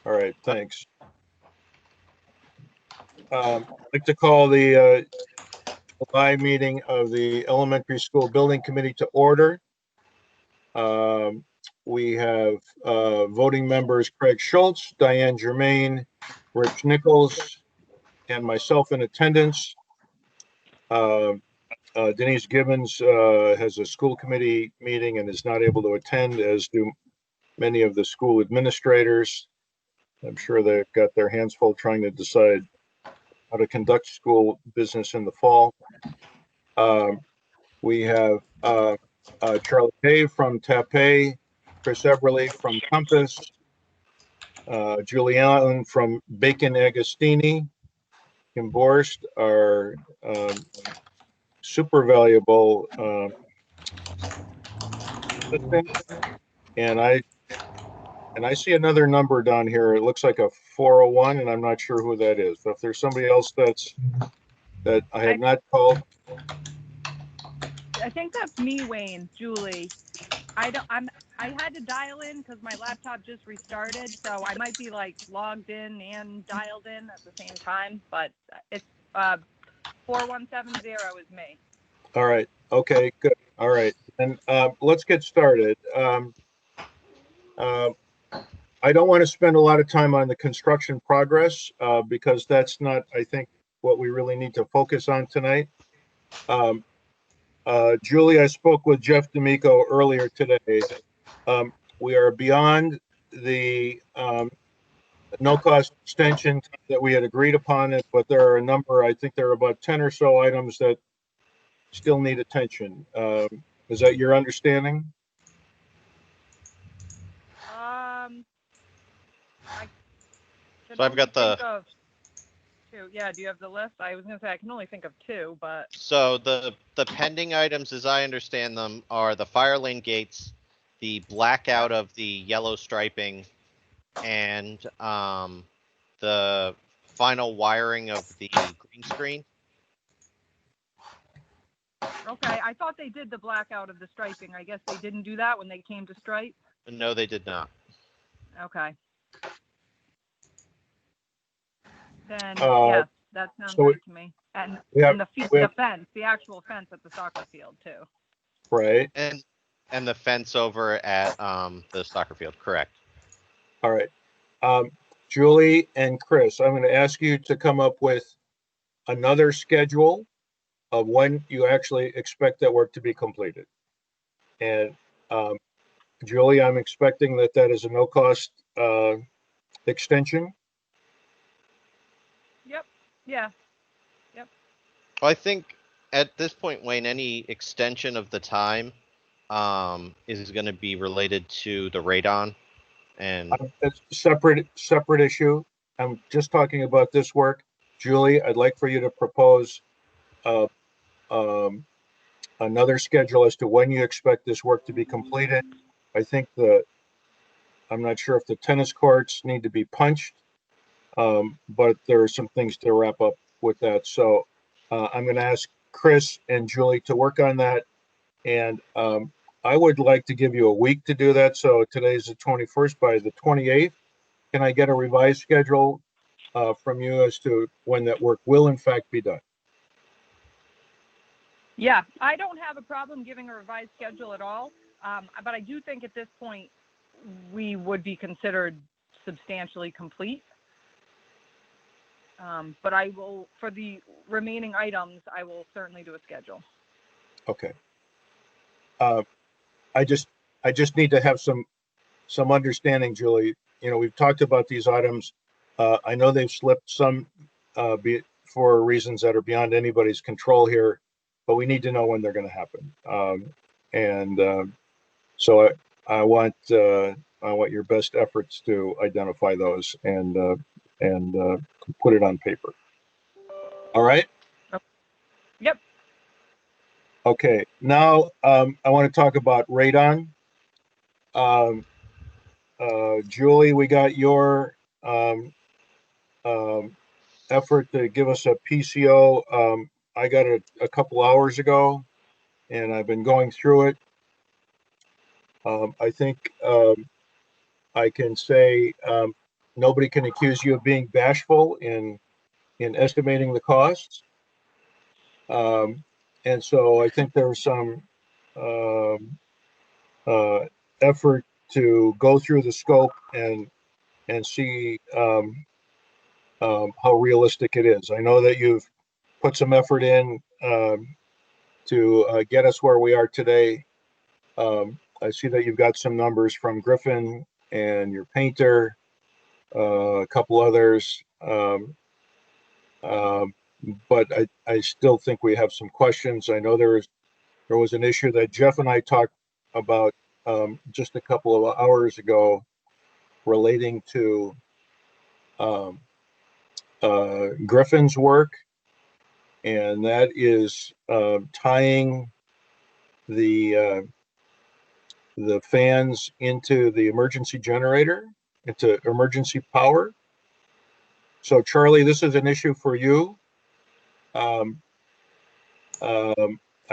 All right, thanks. I'd like to call the July meeting of the Elementary School Building Committee to order. We have voting members Craig Schultz, Diane Germain, Rich Nichols, and myself in attendance. Denise Gibbons has a school committee meeting and is not able to attend, as do many of the school administrators. I'm sure they've got their hands full trying to decide how to conduct school business in the fall. We have Charlie Hay from Tapé, Chris Eberly from Compass, Julie Allen from Bacon Agostini, Kim Borst, our super valuable assistant, and I see another number down here. It looks like a 401, and I'm not sure who that is. So if there's somebody else that I have not called, I think that's me, Wayne. Julie. I had to dial in because my laptop just restarted, so I might be like logged in and dialed in at the same time. But it's 4170 is me. All right. Okay. Good. All right. And let's get started. I don't want to spend a lot of time on the construction progress because that's not, I think, what we really need to focus on tonight. Julie, I spoke with Jeff D'Amico earlier today. We are beyond the no-cost extension that we had agreed upon it, but there are a number, I think there are about 10 or so items that still need attention. Is that your understanding? So I've got the two. Yeah, do you have the list? I was going to say I can only think of two, but so the pending items, as I understand them, are the fire lane gates, the blackout of the yellow striping, and the final wiring of the green screen. Okay, I thought they did the blackout of the striping. I guess they didn't do that when they came to stripe. No, they did not. Okay. Then yes, that sounds good to me. And the fence, the actual fence at the soccer field too. Right. And the fence over at the soccer field, correct. All right. Julie and Chris, I'm going to ask you to come up with another schedule of when you actually expect that work to be completed. And Julie, I'm expecting that is a no-cost extension. Yep. Yeah. Yep. Well, I think at this point, Wayne, any extension of the time is going to be related to the radon, and it's a separate issue. I'm just talking about this work. Julie, I'd like for you to propose another schedule as to when you expect this work to be completed. I think I'm not sure if the tennis courts need to be punched, but there are some things to wrap up with that. So I'm going to ask Chris and Julie to work on that. And I would like to give you a week to do that. So today's the 21st. By the 28th, can I get a revised schedule from you as to when that work will in fact be done? Yeah, I don't have a problem giving a revised schedule at all. But I do think at this point, we would be considered substantially complete. But I will, for the remaining items, I will certainly do a schedule. Okay. I just need to have some understanding, Julie. You know, we've talked about these items. I know they've slipped some for reasons that are beyond anybody's control here, but we need to know when they're going to happen. So I want your best efforts to identify those and put it on paper. All right. Yep. Okay. Now I want to talk about radon. Julie, we got your effort to give us a PCO. I got it a couple hours ago, and I've been going through it. I think I can say nobody can accuse you of being bashful in estimating the costs. And so I think there's some effort to go through the scope and see how realistic it is. I know that you've put some effort in to get us where we are today. I see that you've got some numbers from Griffin and your painter, a couple others. But I still think we have some questions. I know there was an issue that Jeff and I talked about just a couple of hours ago relating to Griffin's work, and that is tying the fans into the emergency generator, into emergency power. So Charlie, this is an issue for you. I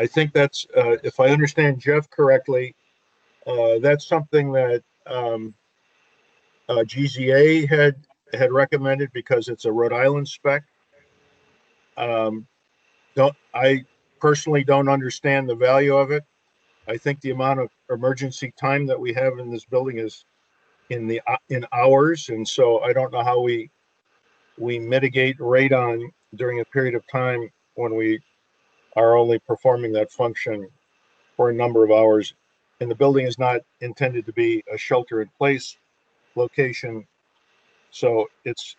think that's, if I understand Jeff correctly, that's something that GZA had recommended because it's a Rhode Island spec. I personally don't understand the value of it. I think the amount of emergency time that we have in this building is in hours, and so I don't know how we mitigate radon during a period of time when we are only performing that function for a number of hours. And the building is not intended to be a shelter-in-place location, so its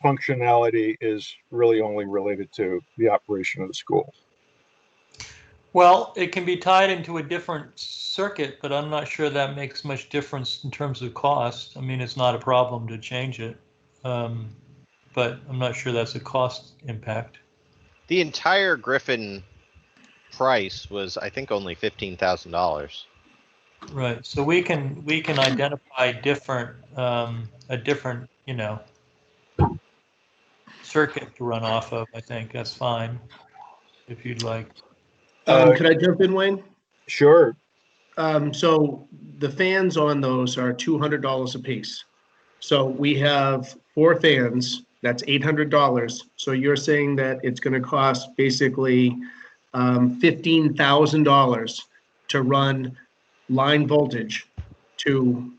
functionality is really only related to the operation of the school. Well, it can be tied into a different circuit, but I'm not sure that makes much difference in terms of cost. I mean, it's not a problem to change it, but I'm not sure that's a cost impact. The entire Griffin price was, I think, only $15,000. Right. So we can identify different a different, circuit to run off of. I think that's fine if you'd like. Could I jump in, Wayne? Sure. So the fans on those are $200 a piece. So we have 4 fans. That's $800. So you're saying that it's going to cost basically $15,000 to run line voltage to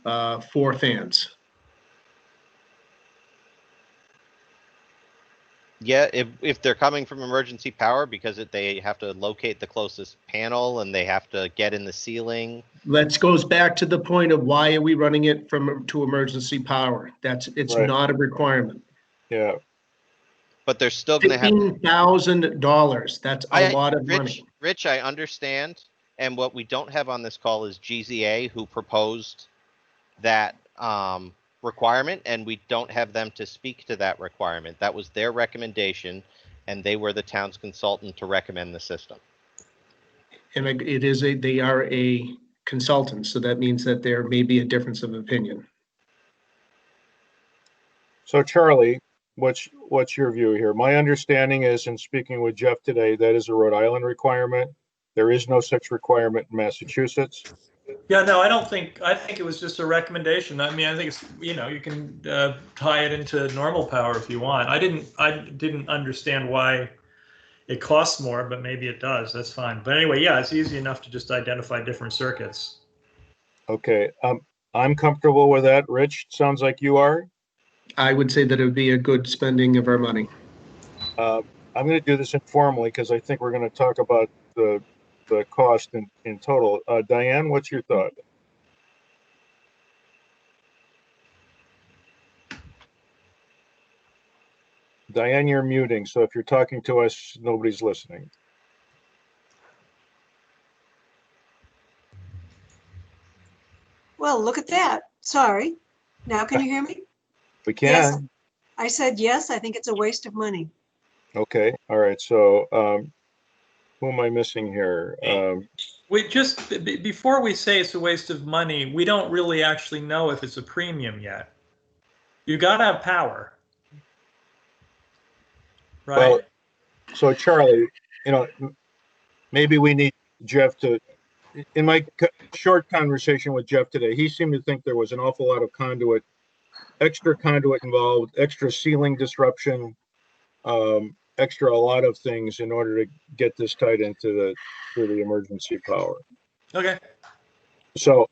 4 fans. Yeah, if they're coming from emergency power, because they have to locate the closest panel and they have to get in the ceiling. Let's goes back to the point of why are we running it to emergency power? It's Right. not a requirement. Yeah. But they're still going to have $15,000. That's a lot of money. Rich, I understand. And what we don't have on this call is GZA, who proposed that requirement, and we don't have them to speak to that requirement. That was their recommendation, and they were the town's consultant to recommend the system. And they are a consultant, so that means that there may be a difference of opinion. So Charlie, what's your view here? My understanding is, in speaking with Jeff today, that is a Rhode Island requirement. There is no such requirement in Massachusetts. Yeah, no, I think it was just a recommendation. I mean, I think it's, you can tie it into normal power if you want. I didn't understand why it costs more, but maybe it does. That's fine. But anyway, yeah, it's easy enough to just identify different circuits. Okay, I'm comfortable with that. Rich, sounds like you are. I would say that it would be a good spending of our money. I'm going to do this informally because I think we're going to talk about the cost in total. Diane, what's your thought? Diane, you're muting, so if you're talking to us, nobody's listening. Well, look at that. Sorry. Now can you hear me? We can. Yes. I said yes, I think it's a waste of money. Okay, all right, so who am I missing here? Before we say it's a waste of money, we don't really actually know if it's a premium yet. You got to have power. Right. Well, so Charlie, maybe we need Jeff to, in my short conversation with Jeff today, he seemed to think there was an awful lot of conduit extra conduit involved, extra ceiling disruption, extra a lot of things in order to get this tied into the emergency power. Okay. So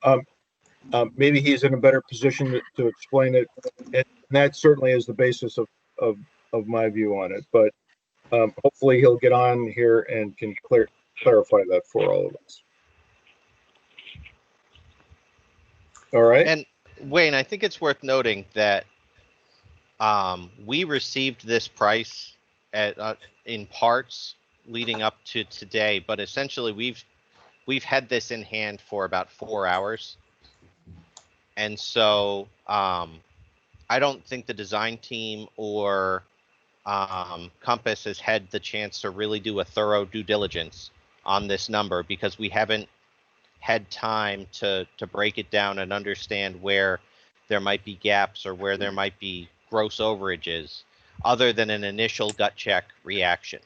maybe he's in a better position to explain it, and that certainly is the basis of my view on it. But hopefully he'll get on here and can clarify that for all of us. All right. And Wayne, I think it's worth noting that we received this price at in parts leading up to today, but essentially we've had this in hand for about 4 hours. And so I don't think the design team or Compass has had the chance to really do a thorough due diligence on this number, because we haven't had time to break it down and understand where there might be gaps or where there might be gross overages, other than an initial gut check reaction.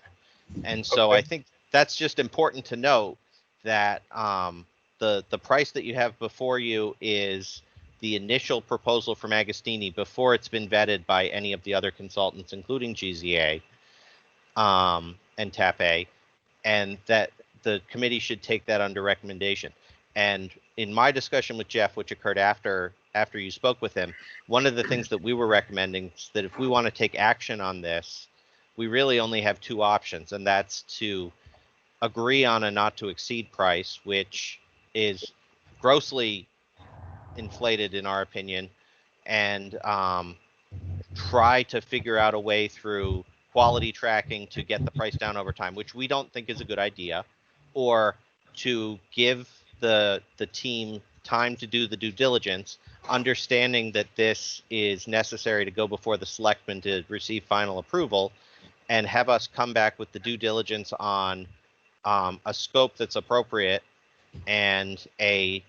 And so Okay. I think that's just important to note, that the price that you have before you is the initial proposal from Agostini before it's been vetted by any of the other consultants, including GZA and TAP-A, and that the committee should take that under recommendation. And in my discussion with Jeff, which occurred after you spoke with him, one of the things that we were recommending is that if we want to take action on this, we really only have two options, and that's to agree on a not to exceed price, which is grossly inflated in our opinion, and try to figure out a way through quality tracking to get the price down over time, which we don't think is a good idea, or to give the team time to do the due diligence, understanding that this is necessary to go before the selectmen to receive final approval, and have us come back with the due diligence on a scope that's appropriate and a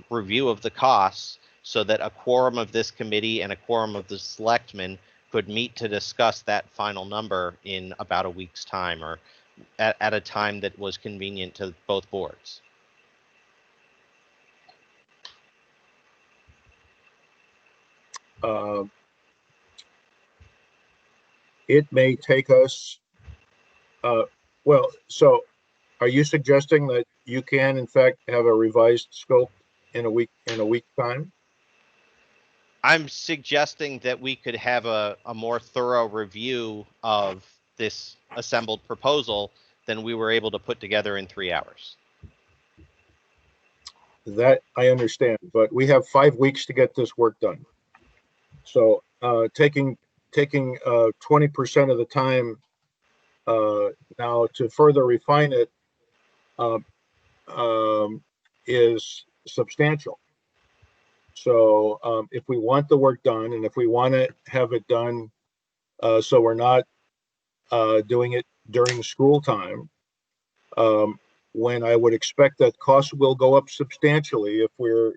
review of the costs, so that a quorum of this committee and a quorum of the selectmen could meet to discuss that final number in about a week's time, or at a time that was convenient to both boards. It may take us, well, so are you suggesting that you can in fact have a revised scope in a week's time? I'm suggesting that we could have a more thorough review of this assembled proposal than we were able to put together in 3 hours. That I understand, but we have 5 weeks to get this work done. So taking 20% of the time now to further refine it is substantial. So if we want the work done, and if we want to have it done so we're not doing it during school time, when I would expect that costs will go up substantially if we're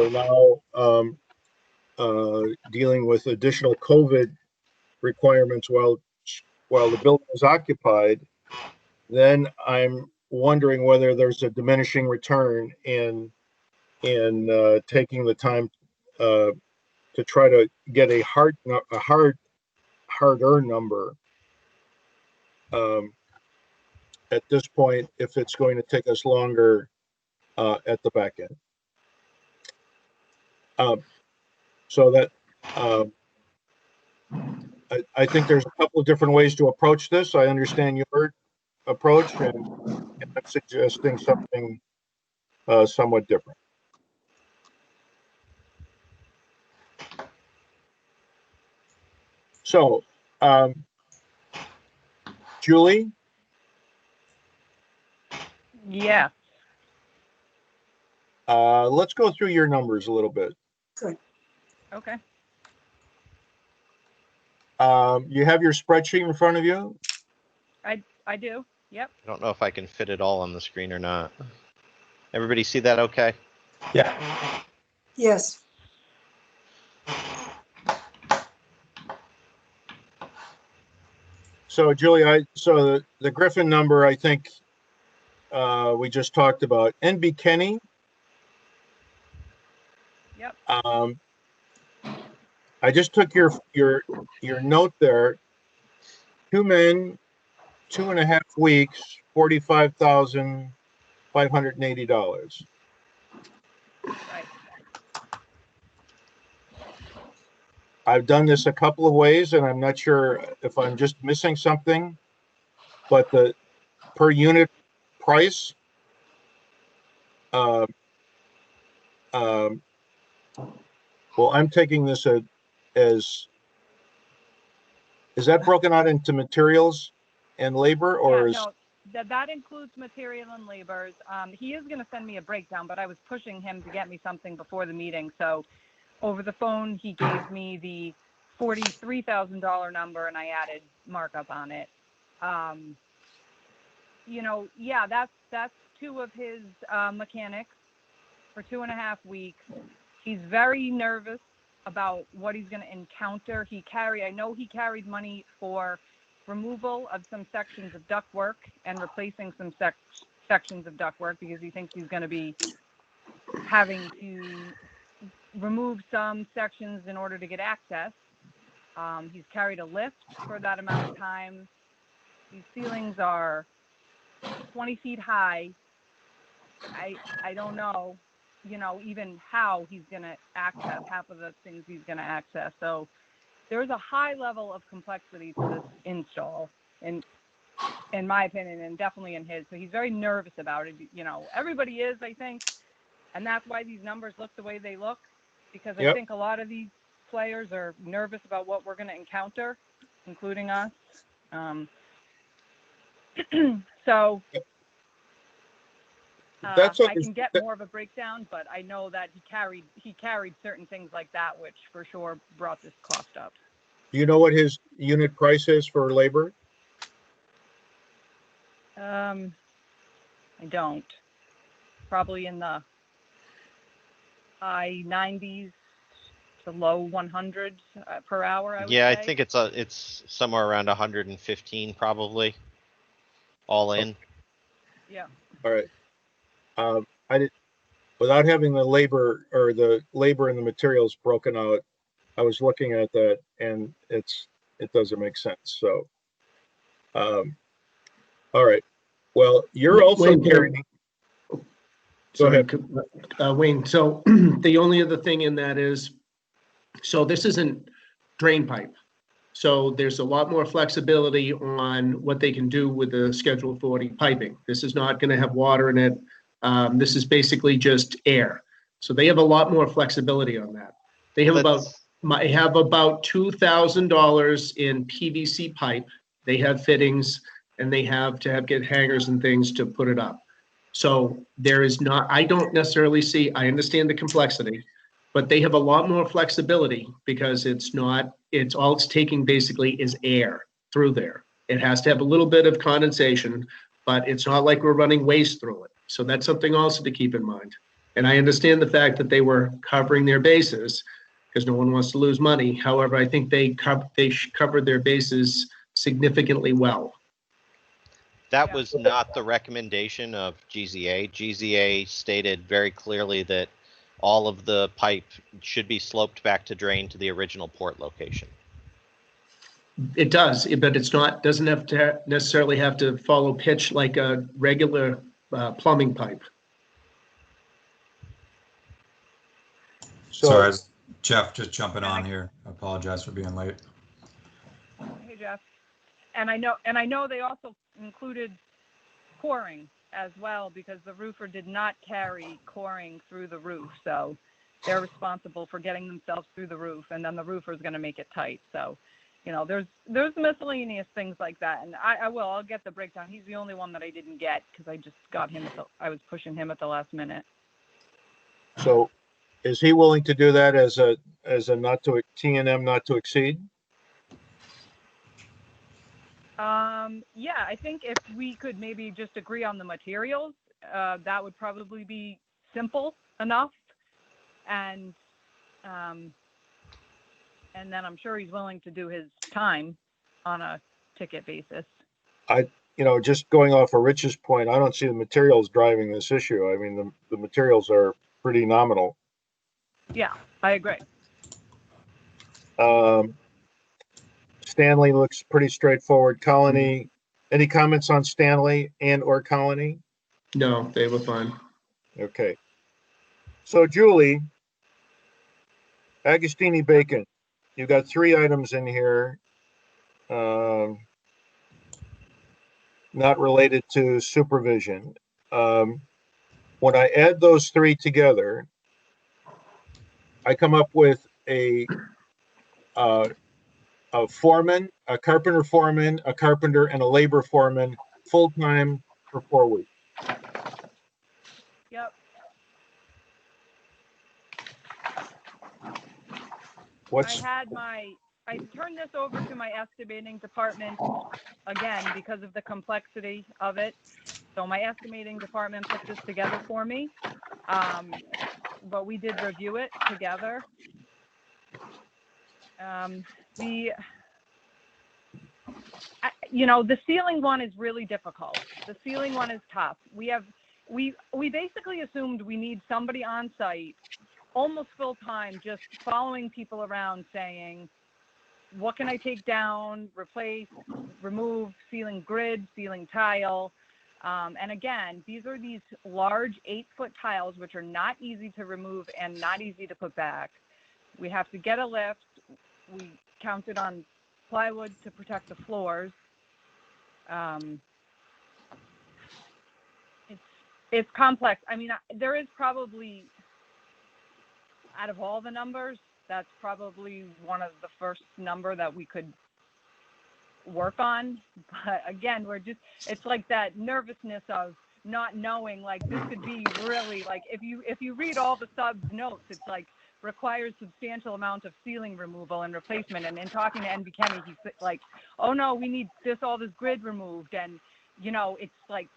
now dealing with additional COVID requirements while the building is occupied, then I'm wondering whether there's a diminishing return in taking the time to try to get a hard-earned number at this point, if it's going to take us longer at the back end. So that I think there's a couple of different ways to approach this. I understand your approach, and I'm suggesting something somewhat different. So, Julie? Yeah. Let's go through your numbers a little bit. Okay. You have your spreadsheet in front of you? I do. Yep. I don't know if I can fit it all on the screen or not. Everybody see that okay? Yeah. Yes. So, Julie, so the Griffin number, I think we just talked about. NB Kenny. Yep. I just took your note there. 2 men, 2.5 weeks, $45,580. Right. I've done this a couple of ways, and I'm not sure if I'm just missing something, but the per unit price, well, I'm taking this as, is that broken out into materials and labor, or Yeah, is? no, that includes material and labors. He is going to send me a breakdown, but I was pushing him to get me something before the meeting. So over the phone, he gave me the $43,000 number, and I added markup on it. Yeah, that's two of his mechanics for 2.5 weeks. He's very nervous about what he's going to encounter. I know he carried money for removal of some sections of ductwork and replacing some sections of ductwork because he thinks he's going to be having to remove some sections in order to get access. He's carried a lift for that amount of time. These ceilings are 20 feet high. I don't know, even how he's going to access half of the things he's going to access. So there's a high level of complexity to this install, in my opinion, and definitely in his. So he's very nervous about it. Everybody is, I think, and that's why these numbers look the way they look, because I think a lot of these players are nervous about what we're going to encounter, including us. So I can get more of a breakdown, but I know that he carried certain things like that, which for sure brought this cost up. Do you know what his unit price is for labor? I don't. Probably in the high 90s to low 100s per hour, I would say. I think it's somewhere around 115 probably, all in. Yeah. All right. Without having the labor and the materials broken out, I was looking at that, and it doesn't make sense. So, all right. Well, you're also carrying. Go ahead. Wayne. So the only other thing in that is, so this isn't drain pipe. So there's a lot more flexibility on what they can do with the Schedule 40 piping. This is not going to have water in it. This is basically just air. So they have a lot more flexibility on that. They have about $2,000 in PVC pipe. They have fittings, and they have to get hangers and things to put it up. So there is not, I don't necessarily see, I understand the complexity, but they have a lot more flexibility because all it's taking basically is air through there. It has to have a little bit of condensation, but it's not like we're running waste through it. So that's something also to keep in mind. And I understand the fact that they were covering their bases because no one wants to lose money. However, I think they covered their bases significantly well. That was not the recommendation of GZA. GZA stated very clearly that all of the pipe should be sloped back to drain to the original port location. It does, but doesn't have to necessarily have to follow pitch like a regular plumbing pipe. So, sorry, Jeff, just jumping on here. I apologize for being late. Hey, Jeff. And I know they also included coring as well, because the roofer did not carry coring through the roof. So they're responsible for getting themselves through the roof, and then the roofer is going to make it tight. So, there's miscellaneous things like that. And I'll get the breakdown. He's the only one that I didn't get because I just got him. I was pushing him at the last minute. So is he willing to do that as a T&M not to exceed? Yeah, I think if we could maybe just agree on the materials, that would probably be simple enough. And then I'm sure he's willing to do his time on a ticket basis. Just going off of Rich's point, I don't see the materials driving this issue. I mean, the materials are pretty nominal. Yeah, I agree. Stanley looks pretty straightforward. Colony, any comments on Stanley and or Colony? No, they were fine. Okay. So Julie, Agostini Bacon, you got 3 items in here. Not related to supervision. When I add those 3 together, I come up with a foreman, a carpenter foreman, a carpenter, and a labor foreman, full-time for 4 weeks. Yep. I turned this over to my estimating department again because of the complexity of it. So my estimating department put this together for me. But we did review it together. The ceiling one is really difficult. The ceiling one is tough. We basically assumed we need somebody on site almost full time, just following people around saying, what can I take down, replace, remove, ceiling grid, ceiling tile. And again, these are these large 8-foot tiles, which are not easy to remove and not easy to put back. We have to get a lift. We counted on plywood to protect the floors. It's complex. I mean, there is probably, out of all the numbers, that's probably one of the first number that we could work on. But again, it's like that nervousness of not knowing, like, this could be really, like, if you read all the sub notes, it's like requires substantial amount of ceiling removal and replacement. And in talking to NB Kenny, he's like, oh no, we need all this grid removed. And, it's like,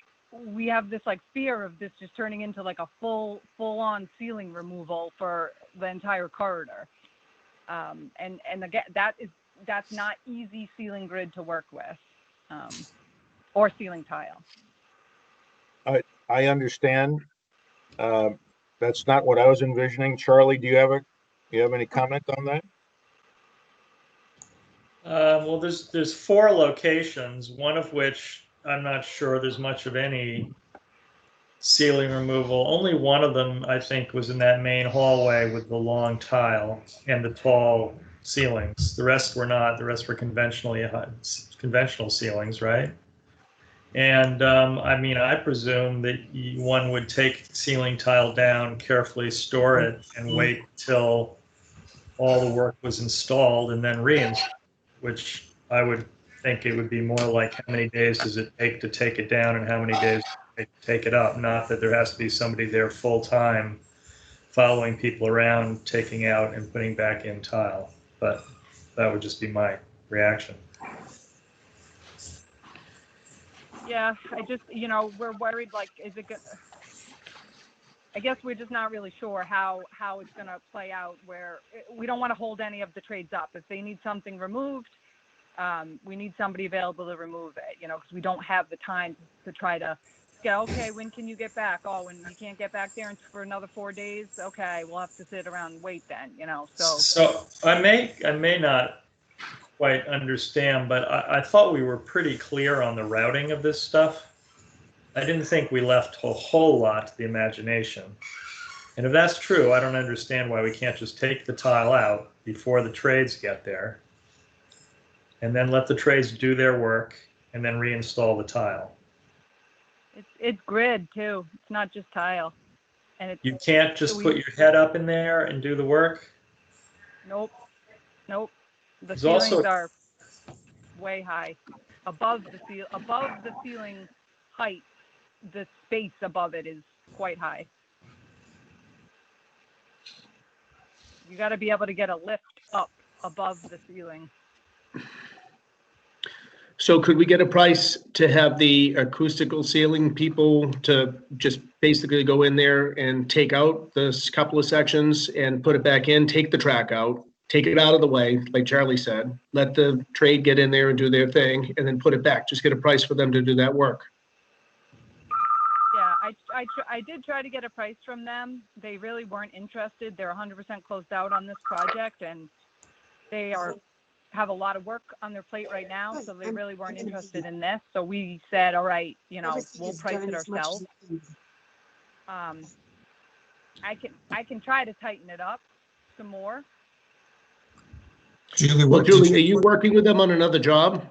we have this like fear of this just turning into like a full on ceiling removal for the entire corridor. And again, that's not easy ceiling grid to work with, or ceiling tile. I understand. That's not what I was envisioning. Charlie, do you have any comment on that? Well, there's 4 locations, one of which I'm not sure there's much of any ceiling removal. Only one of them, I think, was in that main hallway with the long tile and the tall ceilings. The rest were not. The rest were conventional ceilings, right? And I presume that one would take ceiling tile down, carefully store it, and wait till all the work was installed and then reinstall, which I would think it would be more like how many days does it take to take it down and how many days to take it up. Not that there has to be somebody there full time following people around, taking out and putting back in tile. But that would just be my reaction. Yeah, I just, we're worried, like, is it good? I guess we're just not really sure how it's going to play out, where we don't want to hold any of the trades up. If they need something removed, we need somebody available to remove it, because we don't have the time to try to go, okay, when can you get back? Oh, when you can't get back there for another 4 days? Okay, we'll have to sit around and wait then, So I may not quite understand, but I thought we were pretty clear on the routing of this stuff. I didn't think we left a whole lot to the imagination. And if that's true, I don't understand why we can't just take the tile out before the trades get there and then let the trades do their work and then reinstall the tile. It's grid too. It's not just tile. And you can't just put your head up in there and do the work? Nope. The ceilings are way high. Above the ceiling height, the space above it is quite high. You got to be able to get a lift up above the ceiling. So could we get a price to have the acoustical ceiling people to just basically go in there and take out this couple of sections and put it back in, take the track out, take it out of the way, like Charlie said, let the trade get in there and do their thing, and then put it back. Just get a price for them to do that work. Yeah, I did try to get a price from them. They really weren't interested. They're 100% closed out on this project, and they have a lot of work on their plate right now, so they really weren't interested in this. So we said, all right, we'll price it ourselves. I can try to tighten it up some more. Julie, Well, Julie, are you working with them on another job?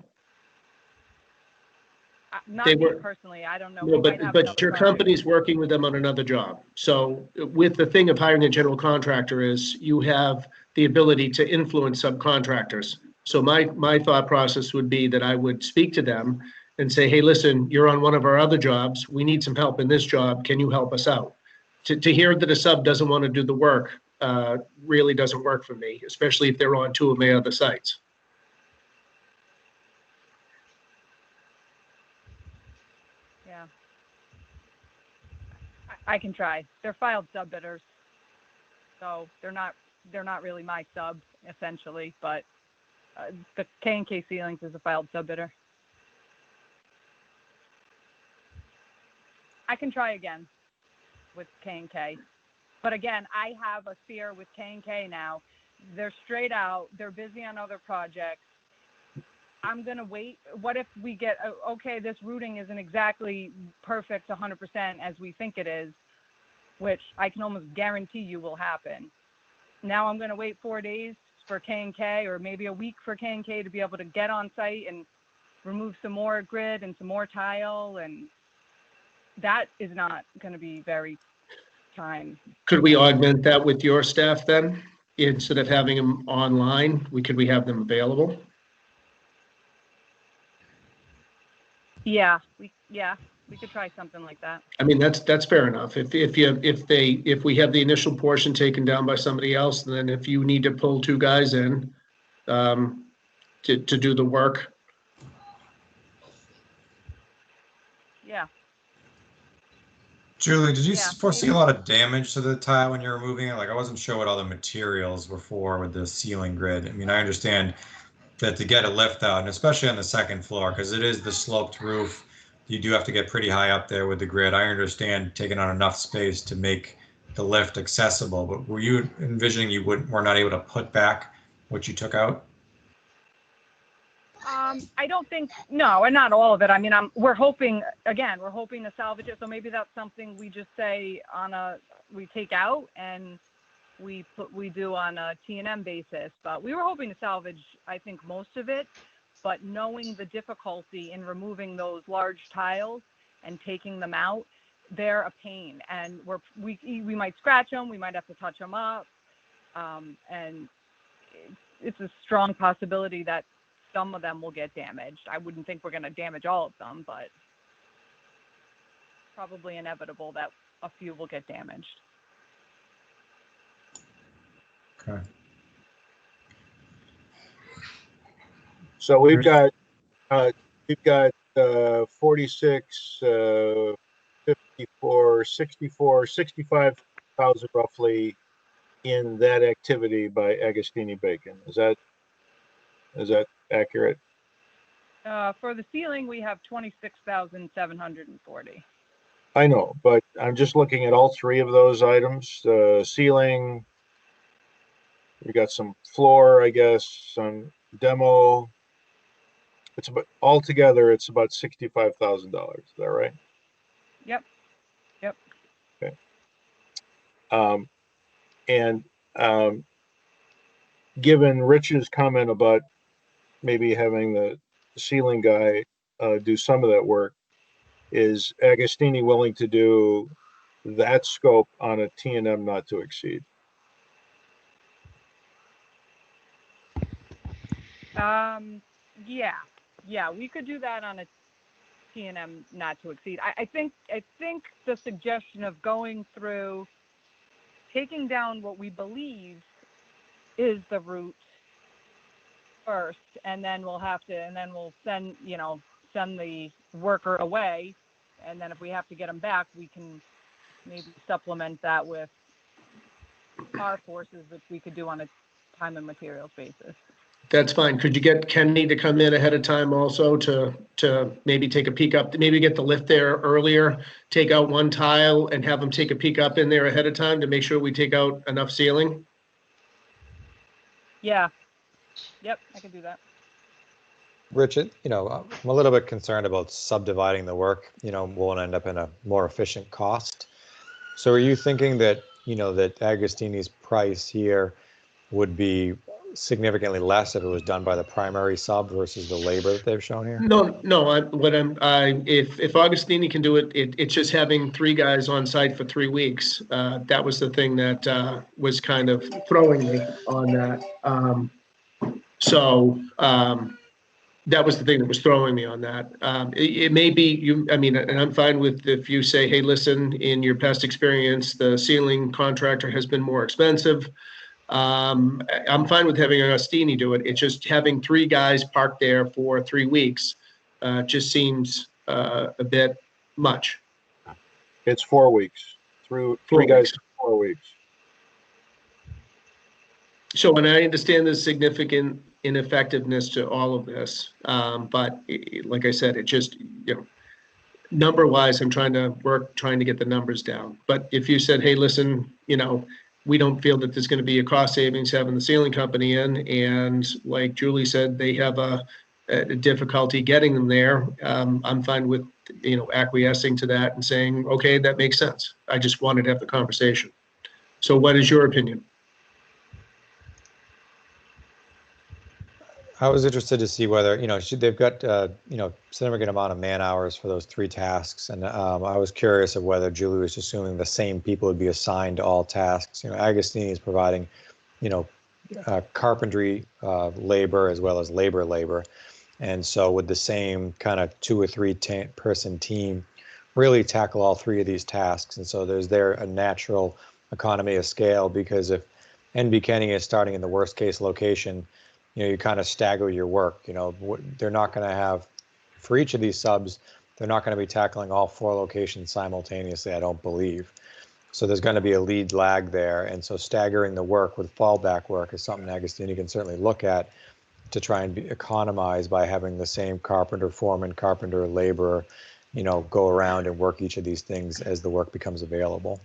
Not They me were- personally. I don't know. No, We might have but another your project. company's working with them on another job. So with the thing of hiring a general contractor is you have the ability to influence subcontractors. So my thought process would be that I would speak to them and say, hey, listen, you're on one of our other jobs. We need some help in this job. Can you help us out? To hear that a sub doesn't want to do the work really doesn't work for me, especially if they're on two of my other sites. Yeah. I can try. They're filed sub bidders, so they're not really my sub essentially, but the K&K Ceilings is a filed sub bidder. I can try again with K&K, but again, I have a fear with K&K now. They're straight out. They're busy on other projects. I'm going to wait. What if we get, okay, this routing isn't exactly perfect 100% as we think it is, which I can almost guarantee you will happen. Now I'm going to wait 4 days for K&K or maybe a week for K&K to be able to get on site and remove some more grid and some more tile. And that is not going to be very time. Could we augment that with your staff then? Instead of having them online, could we have them available? Yeah, we could try something like that. I mean, that's fair enough. If we have the initial portion taken down by somebody else, then if you need to pull two guys in to do the work. Yeah. Julie, did you Yeah. foresee a lot of damage to the tile when you were moving it? Like, I wasn't sure what all the materials were for with the ceiling grid. I mean, I understand that to get a lift out, and especially on the second floor, because it is the sloped roof, you do have to get pretty high up there with the grid. I understand taking on enough space to make the lift accessible, but were you envisioning you were not able to put back what you took out? I don't think, no, and not all of it. I mean, we're hoping to salvage it. So maybe that's something we just say we take out and we do on a T&M basis, but we were hoping to salvage, I think, most of it, but knowing the difficulty in removing those large tiles and taking them out, they're a pain, and we might scratch them, we might have to touch them up, and it's a strong possibility that some of them will get damaged. I wouldn't think we're going to damage all of them, but probably inevitable that a few will get damaged. Okay. So we've got 46, 54, 64, 65,000 roughly in that activity by Agostini Bacon. Is that accurate? For the ceiling, we have 26,740. I know, but I'm just looking at all three of those items. Ceiling, we got some floor, I guess, some demo. Altogether, it's about $65,000. Is that right? Yep. Okay. Given Rich's comment about maybe having the ceiling guy do some of that work, is Agostini willing to do that scope on a T&M not to exceed? Yeah, we could do that on a T&M not to exceed. I think the suggestion of going through, taking down what we believe is the root first, and then we'll send the worker away, and then if we have to get them back, we can maybe supplement that with our forces, which we could do on a time and materials basis. That's fine. Could you get Kenny to come in ahead of time also to maybe take a peek up, maybe get the lift there earlier, take out one tile and have them take a peek up in there ahead of time to make sure we take out enough ceiling? Yeah. Yep, I can do that. Richard, I'm a little bit concerned about subdividing the work, won't end up in a more efficient cost. So are you thinking that, that Agostini's price here would be significantly less if it was done by the primary sub versus the labor that they've shown here? No, if Augustini can do it, it's just having 3 guys on site for 3 weeks. That was the thing that was kind of throwing me on that. That was the thing that was throwing me on that. It may be and I'm fine with if you say, hey, listen, in your past experience, the ceiling contractor has been more expensive. I'm fine with having Agostini do it. It's just having 3 guys parked there for 3 weeks just seems a bit much. It's 4 weeks. Through 4 3 guys, weeks. 4 weeks. So, and I understand the significant ineffectiveness to all of this, but like I said, it just, number wise, I'm trying to get the numbers down. But if you said, hey, listen, we don't feel that there's going to be a cost savings having the ceiling company in, and like Julie said, they have a difficulty getting them there. I'm fine with, acquiescing to that and saying, okay, that makes sense. I just wanted to have the conversation. So what is your opinion? I was interested to see whether, they've got, significant amount of man hours for those 3 tasks. And I was curious of whether Julie was assuming the same people would be assigned to all tasks. Agostini is providing, carpentry labor as well as labor. And so would the same kind of 2 or 3 person team really tackle all 3 of these tasks? And so there's a natural economy of scale, because if NB Kenny is starting in the worst case location, you kind of stagger your work. They're not going to have, for each of these subs, they're not going to be tackling all 4 locations simultaneously, I don't believe. So there's going to be a lead lag there. And so staggering the work with fallback work is something Agostini can certainly look at to try and economize by having the same carpenter, foreman, carpenter, laborer, go around and work each of these things as the work becomes available.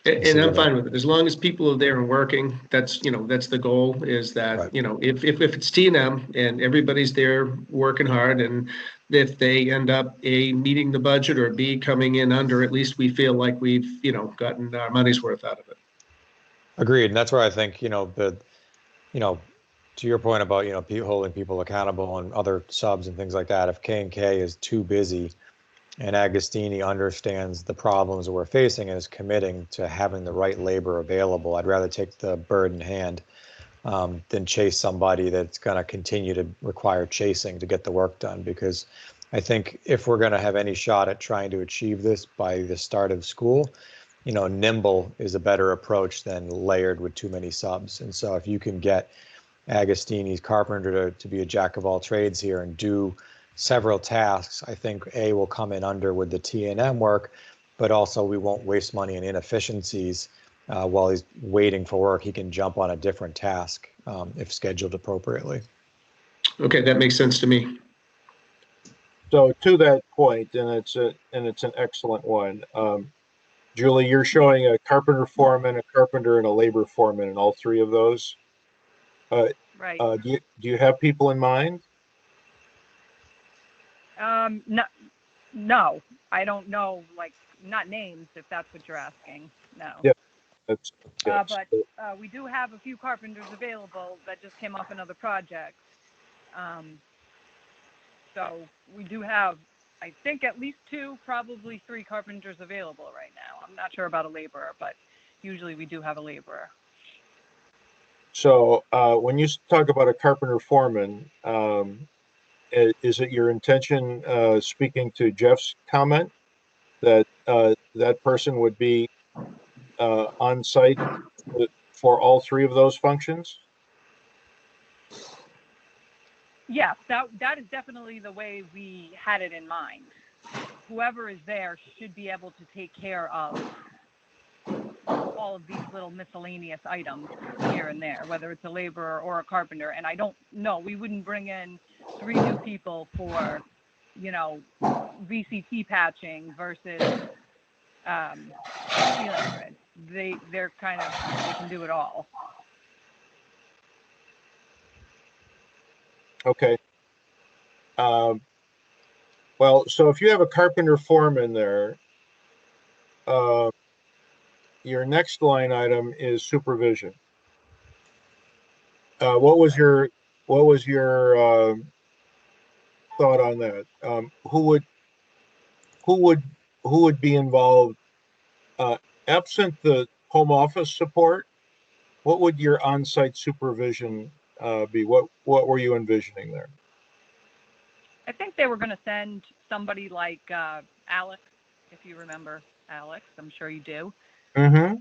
And I'm fine with it. As long as people are there and working, that's the goal, is that, Right. if it's T&M and everybody's there working hard, and if they end up A, meeting the budget, or B, coming in under, at least we feel like we've, gotten our money's worth out of it. Agreed. And that's where I think, to your point about, holding people accountable and other subs and things like that, if K&K is too busy and Agostini understands the problems that we're facing and is committing to having the right labor available, I'd rather take the bird in hand than chase somebody that's going to continue to require chasing to get the work done. Because I think if we're going to have any shot at trying to achieve this by the start of school, nimble is a better approach than layered with too many subs. And so if you can get Agostini's carpenter to be a jack of all trades here and do several tasks, I think A, will come in under with the T&M work, but also we won't waste money in inefficiencies while he's waiting for work. He can jump on a different task if scheduled appropriately. Okay, that makes sense to me. So to that point, and it's an excellent one. Julie, you're showing a carpenter foreman, a carpenter, and a labor foreman in all 3 of those. Right. Do you have people in mind? No, I don't know, like, not names, if that's what you're asking. No. Yeah, that's yeah. But we do have a few carpenters available that just came off another project. So we do have, I think, at least 2, probably 3 carpenters available right now. I'm not sure about a laborer, but usually we do have a laborer. So when you talk about a carpenter foreman, is it your intention, speaking to Jeff's comment, that that person would be on site for all 3 of those functions? Yes, that is definitely the way we had it in mind. Whoever is there should be able to take care of all of these little miscellaneous items here and there, whether it's a laborer or a carpenter. And I don't know, we wouldn't bring in 3 new people for, VCT patching versus ceiling grid. They can do it all. Okay. Well, so if you have a carpenter foreman there, your next line item is supervision. What was your thought on that? Who would be involved? Absent the home office support, what would your on-site supervision be? What were you envisioning there? I think they were going to send somebody like Alex, if you remember Alex. I'm sure you do. Mm-hmm.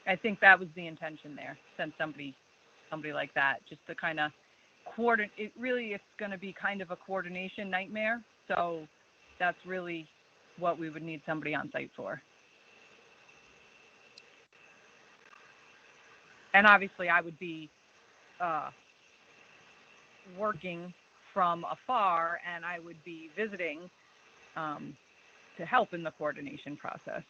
I think that was the intention there. Send somebody like that, just to kind of coordinate. It really, it's going to be kind of a coordination nightmare. So that's really what we would need somebody on site for. And obviously, I would be working from afar, and I would be visiting to help in the coordination process.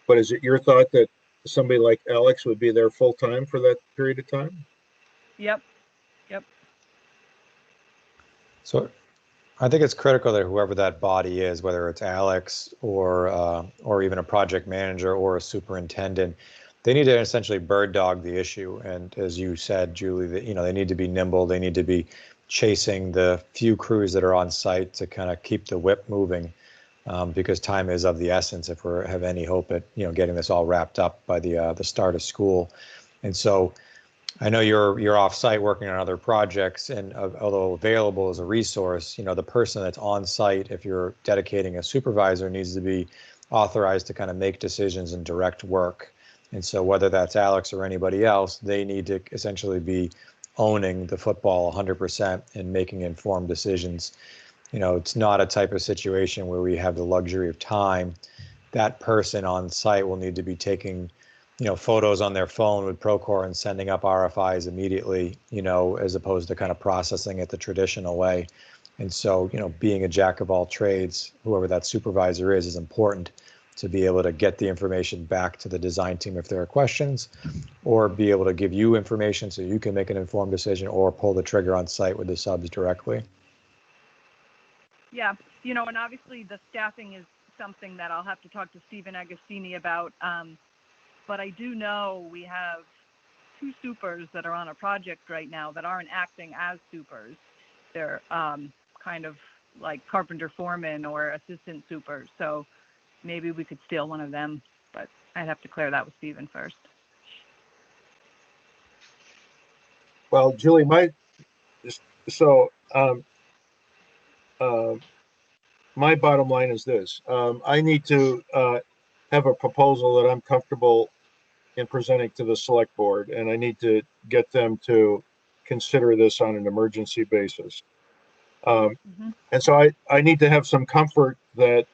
But is it your thought that somebody like Alex would be there full time for that period of time? Yep. So I think it's critical that whoever that body is, whether it's Alex or even a project manager or a superintendent, they need to essentially bird dog the issue. And as you said, Julie, that they need to be nimble. They need to be chasing the few crews that are on site to kind of keep the whip moving, because time is of the essence if we have any hope at getting this all wrapped up by the start of school. And so I know you're off site working on other projects, and although available as a resource, the person that's on site, if you're dedicating a supervisor, needs to be authorized to kind of make decisions and direct work. And so whether that's Alex or anybody else, they need to essentially be owning the football 100% and making informed decisions. It's not a type of situation where we have the luxury of time. That person on site will need to be taking photos on their phone with Procore and sending up RFIs immediately, as opposed to kind of processing it the traditional way. And so, being a jack of all trades, whoever that supervisor is important to be able to get the information back to the design team if there are questions, or be able to give you information so you can make an informed decision, or pull the trigger on site with the subs directly. Yeah, and obviously the staffing is something that I'll have to talk to Stephen Agostini about. But I do know we have 2 supers that are on a project right now that aren't acting as supers. They're kind of like carpenter foreman or assistant supers. So maybe we could steal one of them, but I'd have to clear that with Stephen first. Well, Julie, my bottom line is this. I need to have a proposal that I'm comfortable in presenting to the select board, and I need to get them to consider this on an emergency basis. And so I need to have some comfort that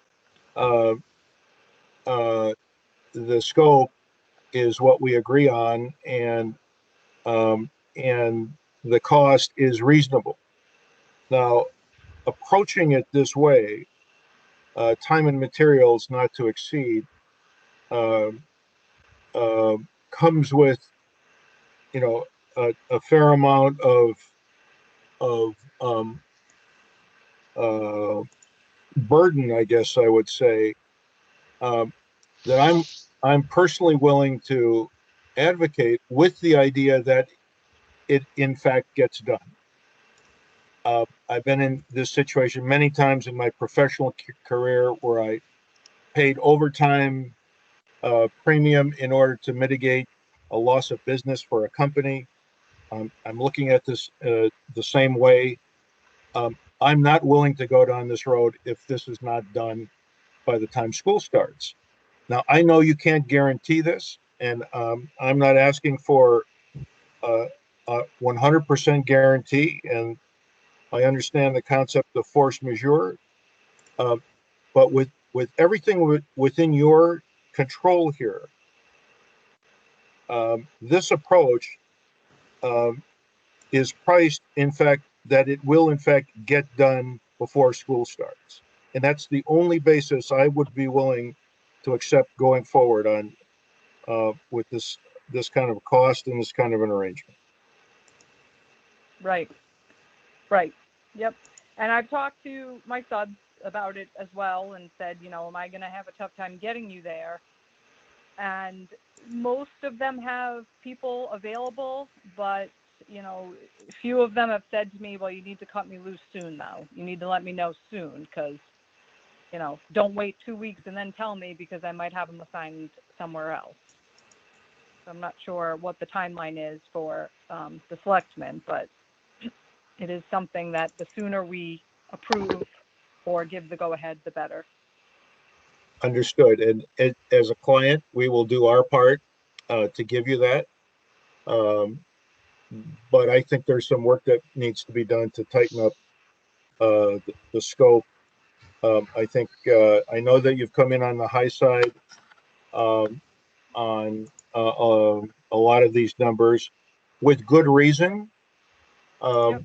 the scope is what we agree on, and the cost is reasonable. Now, approaching it this way, time and materials not to exceed, comes with a fair amount of burden, I guess I would say, that I'm personally willing to advocate, with the idea that it in fact gets done. I've been in this situation many times in my professional career where I paid overtime premium in order to mitigate a loss of business for a company. I'm looking at this the same way. I'm not willing to go down this road if this is not done by the time school starts. Now, I know you can't guarantee this, and I'm not asking for a 100% guarantee, and I understand the concept of force majeure, but with everything within your control here, this approach is priced, in fact, that it will in fact get done before school starts. And that's the only basis I would be willing to accept going forward on with this kind of cost and this kind of an arrangement. Right. Right. Yep. And I've talked to my subs about it as well and said, you know, am I going to have a tough time getting you there? And most of them have people available, but, you know, few of them have said to me, well, you need to cut me loose soon, though. You need to let me know soon because, you know, don't wait 2 weeks and then tell me because I might have them assigned somewhere else. So I'm not sure what the timeline is for the selectmen, but it is something that the sooner we approve or give the go-ahead, the better. Understood. And as a client, we will do our part to give you that. But I think there's some work that needs to be done to tighten up the scope. I think I know that you've come in on the high side on a lot of these numbers with good reason. Yep.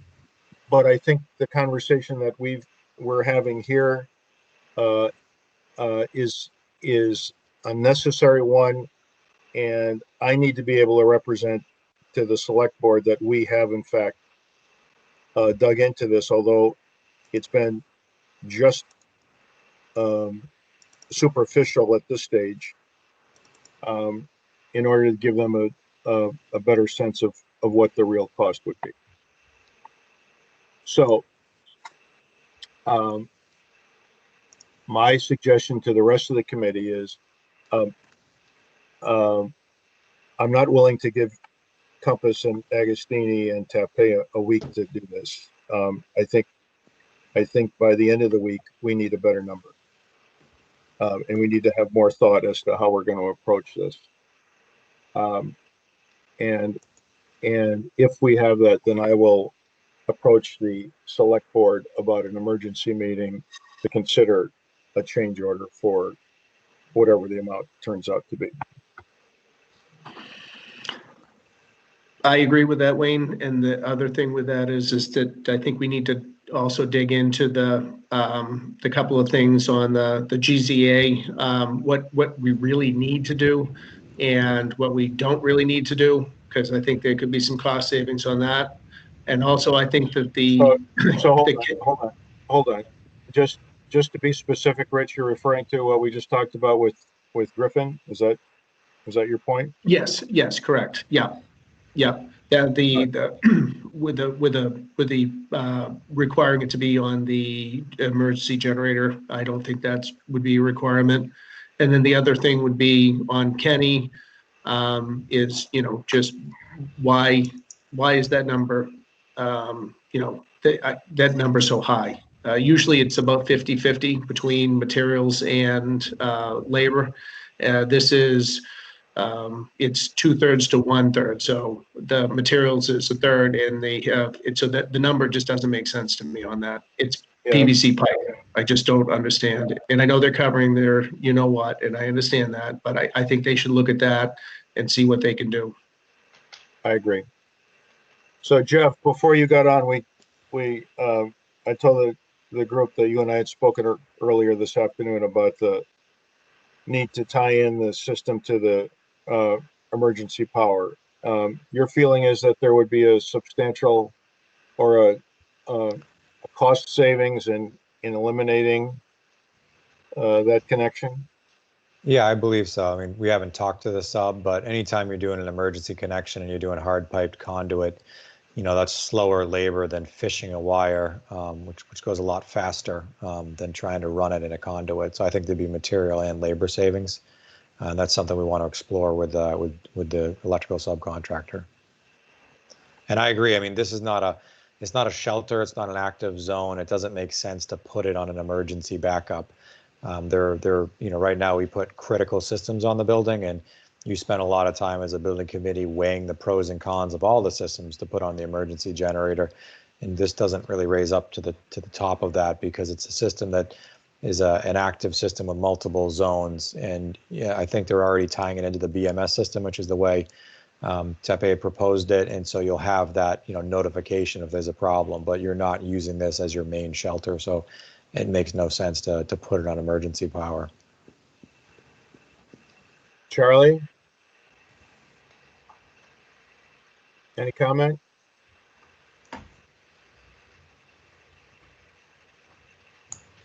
But I think the conversation that we're having here is a necessary one, and I need to be able to represent to the select board that we have in fact dug into this, although it's been just superficial at this stage, in order to give them a better sense of what the real cost would be. So my suggestion to the rest of the committee is I'm not willing to give Compass and Agostini and Tape a week to do this. I think by the end of the week, we need a better number. And we need to have more thought as to how we're going to approach this. And if we have that, then I will approach the select board about an emergency meeting to consider a change order for whatever the amount turns out to be. I agree with that, Wayne. And the other thing with that is that I think we need to also dig into the couple of things on the GZA, what we really need to do and what we don't really need to do, because I think there could be some cost savings on that. And also, I think that So hold on. Just to be specific, Rich, you're referring to what we just talked about with Griffin. Is that your point? Yes, correct. Yeah. Yeah, with the requiring it to be on the emergency generator, I don't think would be a requirement. And then the other thing would be on Kenny, is, you know, just why is that number, you know, that number so high? Usually it's about 50-50 between materials and labor. This is it's 2/3 to 1/3. So the materials is a third, and they have it. So that the number just doesn't make sense to me on that. It's PVC pipe. I just don't understand it. And I know they're covering their, you know what, and I understand that, but I think they should look at that and see what they can do. I agree. So Jeff, before you got on, I told the group that you and I had spoken earlier this afternoon about the need to tie in the system to the emergency power. Your feeling is that there would be a substantial or a cost savings in eliminating that connection? Yeah, I believe so. I mean, we haven't talked to the sub, but anytime you're doing an emergency connection and you're doing hard piped conduit, you know, that's slower labor than fishing a wire, which goes a lot faster than trying to run it in a conduit. So I think there'd be material and labor savings. And that's something we want to explore with the electrical subcontractor. And I agree. I mean, it's not a shelter. It's not an active zone. It doesn't make sense to put it on an emergency backup. Right now we put critical systems on the building, and you spend a lot of time as a building committee weighing the pros and cons of all the systems to put on the emergency generator. And this doesn't really raise up to the top of that, because it's a system that is an active system with multiple zones. And yeah, I think they're already tying it into the BMS system, which is the way Tepe proposed it. And so you'll have that, notification if there's a problem, but you're not using this as your main shelter. So it makes no sense to put it on emergency power.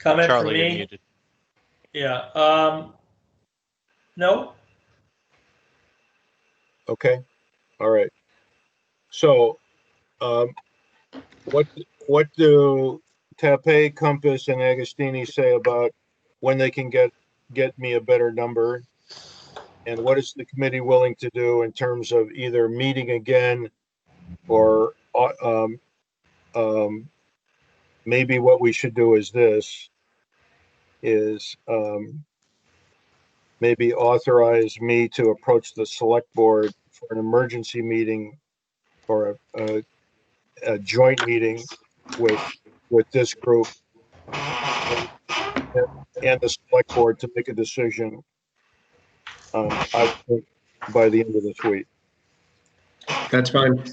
Comment from Charlie, you're me? muted. Yeah. No. Okay, all right. So, what do Tape, Compass, and Agostini say about when they can get me a better number? And what is the committee willing to do in terms of either meeting again or maybe what we should do is this is maybe authorize me to approach the select board for an emergency meeting or a joint meeting with this group and, and the select board to make a decision. I think by the end of this week. That's fine.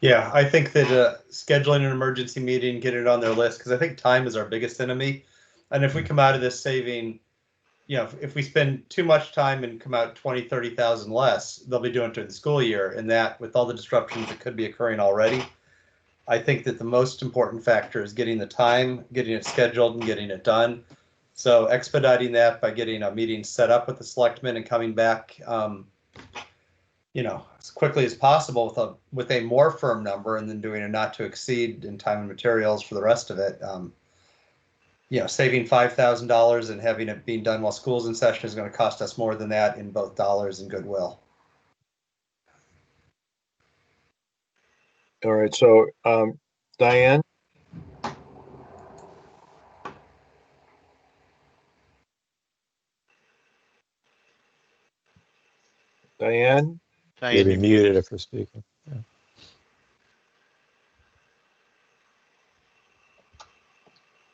Yeah, I think that scheduling an emergency meeting, get it on their list, because I think time is our biggest enemy. And if we come out of this saving, you know, if we spend too much time and come out 20, 30,000 less, they'll be doing it during the school year. And that, with all the disruptions that could be occurring already, I think that the most important factor is getting the time, getting it scheduled, and getting it done. So expediting that by getting a meeting set up with the selectmen and coming back, you know, as quickly as possible with a more firm number, and then doing a not to exceed in time and materials for the rest of it. You know, saving $5,000 and having it being done while school's in session is going to cost us more than that in both dollars and goodwill. All right. So, Diane. Diane. Diane, You'll be you're muted muted. if you're speaking. Yeah.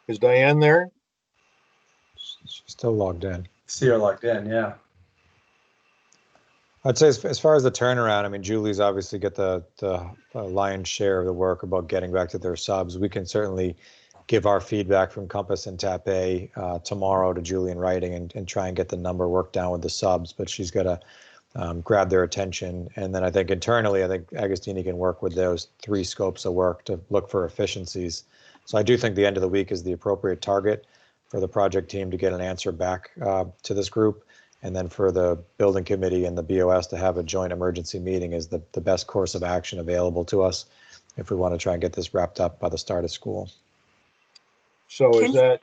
Is Diane there? She's still logged in. See her logged in, yeah. I'd say as far as the turnaround, I mean, Julie's obviously got the lion's share of the work about getting back to their subs. We can certainly give our feedback from Compass and Tape tomorrow to Julie in writing and try and get the number worked down with the subs, but she's got to grab their attention. And then I think internally, I think Agostini can work with those 3 scopes of work to look for efficiencies. So I do think the end of the week is the appropriate target for the project team to get an answer back to this group. And then for the building committee and the BOS to have a joint emergency meeting is the best course of action available to us if we want to try and get this wrapped up by the start of school. So is that?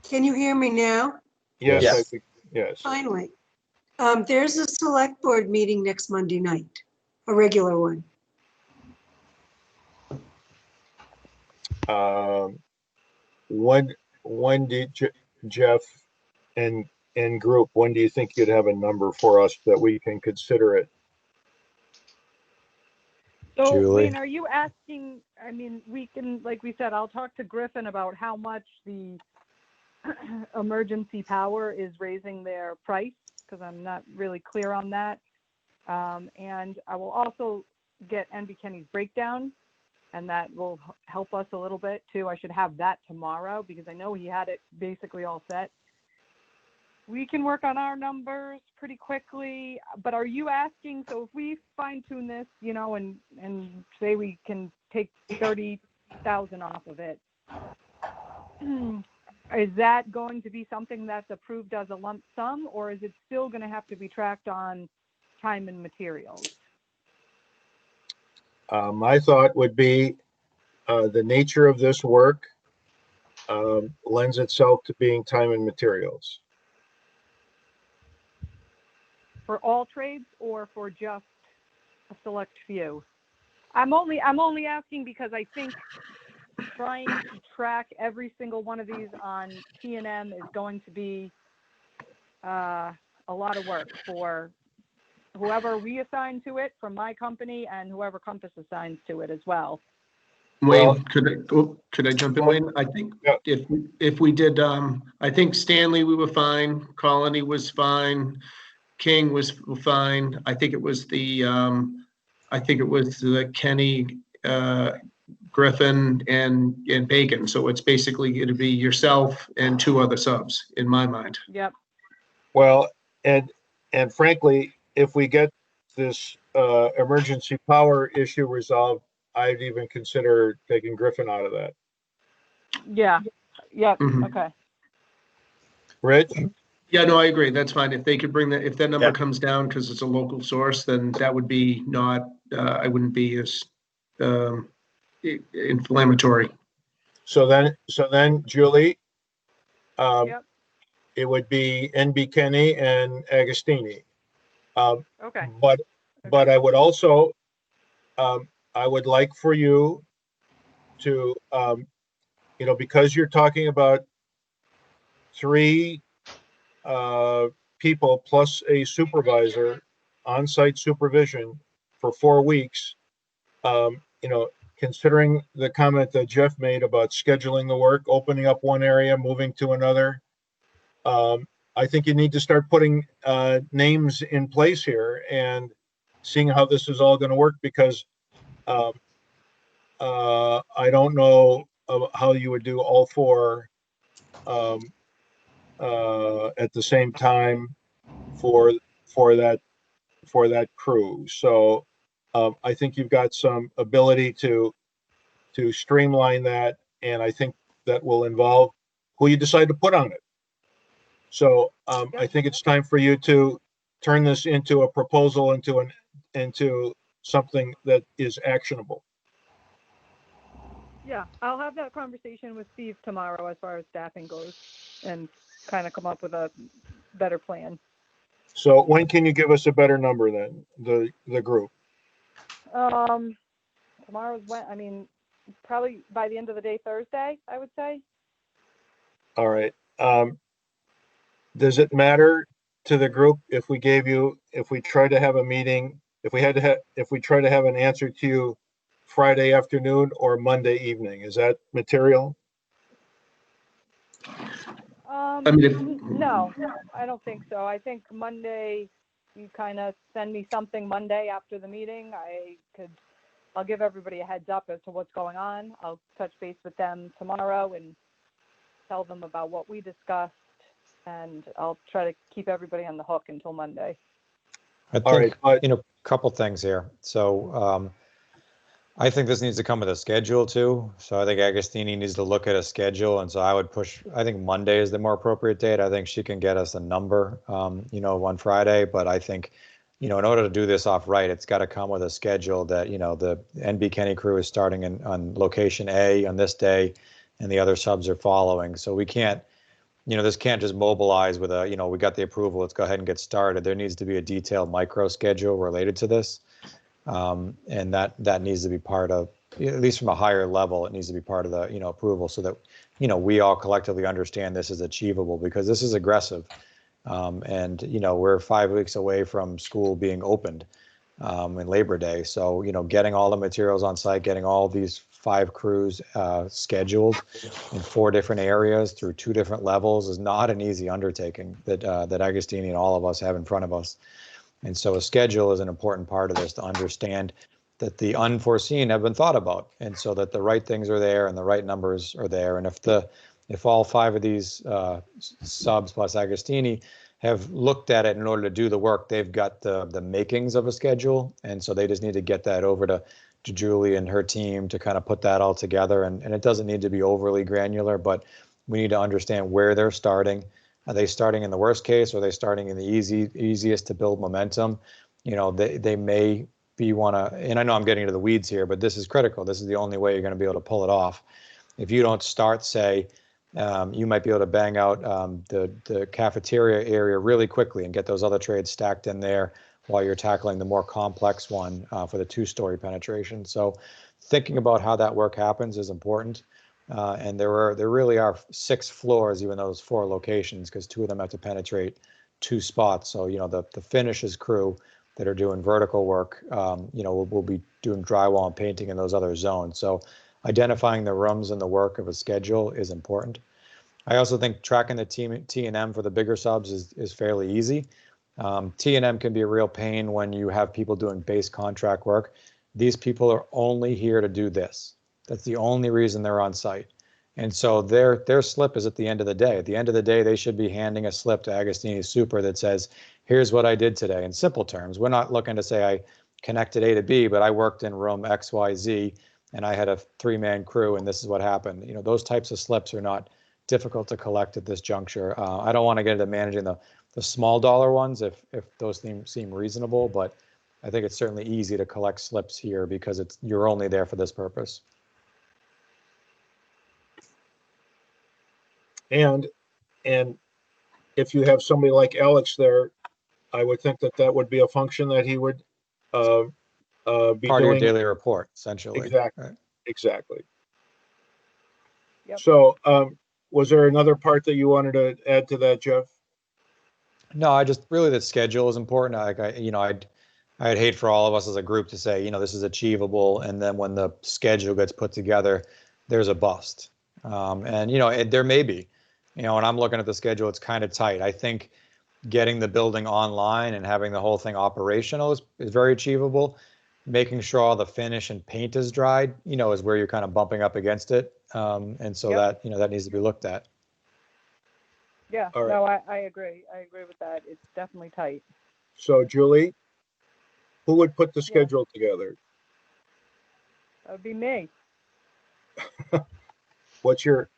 Can you hear me now? Yes. Yes. I think, yes. Finally. There's a select board meeting next Monday night, a regular one. When did Jeff and group, when do you think you'd have a number for us that we can consider it? So, Julie? Wayne, are you asking, I mean, we can, like we said, I'll talk to Griffin about how much the emergency power is raising their price, because I'm not really clear on that. And I will also get NB Kenny's breakdown, and that will help us a little bit too. I should have that tomorrow because I know he had it basically all set. We can work on our numbers pretty quickly, but are you asking, so if we fine tune this, you know, and say we can take 30,000 off of it, is that going to be something that's approved as a lump sum, or is it still going to have to be tracked on time and materials? My thought would be the nature of this work lends itself to being time and materials. For all trades or for just a select few? I'm only asking because I think trying to track every single one of these on T&M is going to be a lot of work for whoever we assign to it from my company and whoever Compass assigns to it as well. Wayne, could I jump in, Wayne? I think Yeah. if we did, I think Stanley, we were fine. Colony was fine. King was fine. I think it was the Kenny, Griffin and Bacon. So it's basically going to be yourself and 2 other subs in my mind. Yep. Well, and frankly, if we get this emergency power issue resolved, I'd even consider taking Griffin out of that. Yeah. Yep, Mhm. okay. Rich? Yeah, no, I agree. That's fine. If they could bring that, if that number Yeah. comes down because it's a local source, then that would be not, I wouldn't be as inflammatory. So then Julie, Yep, it would be NB Kenny and Agostini. okay. But I would also, I would like for you to, because you're talking about three people plus a supervisor, on-site supervision for 4 weeks, considering the comment that Jeff made about scheduling the work, opening up one area, moving to another, I think you need to start putting names in place here and seeing how this is all going to work, because I don't know how you would do all four at the same time for for that for that crew. So I think you've got some ability to streamline that, and I think that will involve who you decide to put on it. So I think it's time for you to turn this into a proposal, into something that is actionable. Yeah, I'll have that conversation with Steve tomorrow as far as staffing goes and kind of come up with a better plan. So when can you give us a better number then, the group? Tomorrow's when, I mean, probably by the end of the day, Thursday, I would say. All right. Does it matter to the group if we try to have a meeting, if we try to have an answer to you Friday afternoon or Monday evening? Is that material? I mean, No, I don't think so. I think Monday, you kind of send me something Monday after the meeting. I'll give everybody a heads up as to what's going on. I'll touch base with them tomorrow and tell them about what we discussed, and I'll try to keep everybody on the hook until Monday. I All think, right, but a couple things here. So I think this needs to come with a schedule too. So I think Agostini needs to look at a schedule. And so I would push, I think Monday is the more appropriate date. I think she can get us a number, on Friday. But I think, in order to do this off right, it's got to come with a schedule that, the NB Kenny crew is starting on location A on this day and the other subs are following. So we can't, this can't just mobilize with we got the approval, let's go ahead and get started. There needs to be a detailed micro schedule related to this. And that needs to be part of, at least from a higher level, it needs to be part of the, approval so that, we all collectively understand this is achievable, because this is aggressive. And, we're 5 weeks away from school being opened in Labor Day. So, getting all the materials on site, getting all these 5 crews scheduled in 4 different areas through 2 different levels is not an easy undertaking that Agostini and all of us have in front of us. And so a schedule is an important part of this, to understand that the unforeseen have been thought about, and so that the right things are there and the right numbers are there. And if all 5 of these subs plus Agostini have looked at it in order to do the work, they've got the makings of a schedule. And so they just need to get that over to Julie and her team to kind of put that all together. And it doesn't need to be overly granular, but we need to understand where they're starting. Are they starting in the worst case? Or are they starting in the easiest to build momentum? They may be and I know I'm getting into the weeds here, but this is critical. This is the only way you're going to be able to pull it off. If you don't start, say, you might be able to bang out the cafeteria area really quickly and get those other trades stacked in there while you're tackling the more complex one for the 2-story penetration. So thinking about how that work happens is important. And there really are 6 floors, even though there's 4 locations, because 2 of them have to penetrate 2 spots. So, the finishes crew that are doing vertical work, will be doing drywall and painting in those other zones. So identifying the rooms and the work of a schedule is important. I also think tracking the T&M for the bigger subs is fairly easy. T&M can be a real pain when you have people doing base contract work. These people are only here to do this. That's the only reason they're on site. And so their slip is at the end of the day. At the end of the day, they should be handing a slip to Agostini Super that says, here's what I did today, in simple terms. We're not looking to say I connected A to B, but I worked in room XYZ and I had a 3-man crew and this is what happened. Those types of slips are not difficult to collect at this juncture. I don't want to get into managing the small dollar ones if those seem reasonable, but I think it's certainly easy to collect slips here because you're only there for this purpose. And if you have somebody like Alex there, I would think that would be a function that he would be Part of your doing. daily report, essentially. Exactly. Right. Exactly. Yep. So, was there another part that you wanted to add to that, Jeff? No, I just really the schedule is important. Like I'd hate for all of us as a group to say, this is achievable, and then when the schedule gets put together, there's a bust. And there may be, when I'm looking at the schedule, it's kind of tight. I think getting the building online and having the whole thing operational is very achievable. Making sure all the finish and paint is dried, is where you're kind of bumping up against it. And so Yep. that needs to be looked at. Yeah, All right. no, I agree. I agree with that. It's definitely tight. So, Julie, who would put the schedule together? That would be me. What's your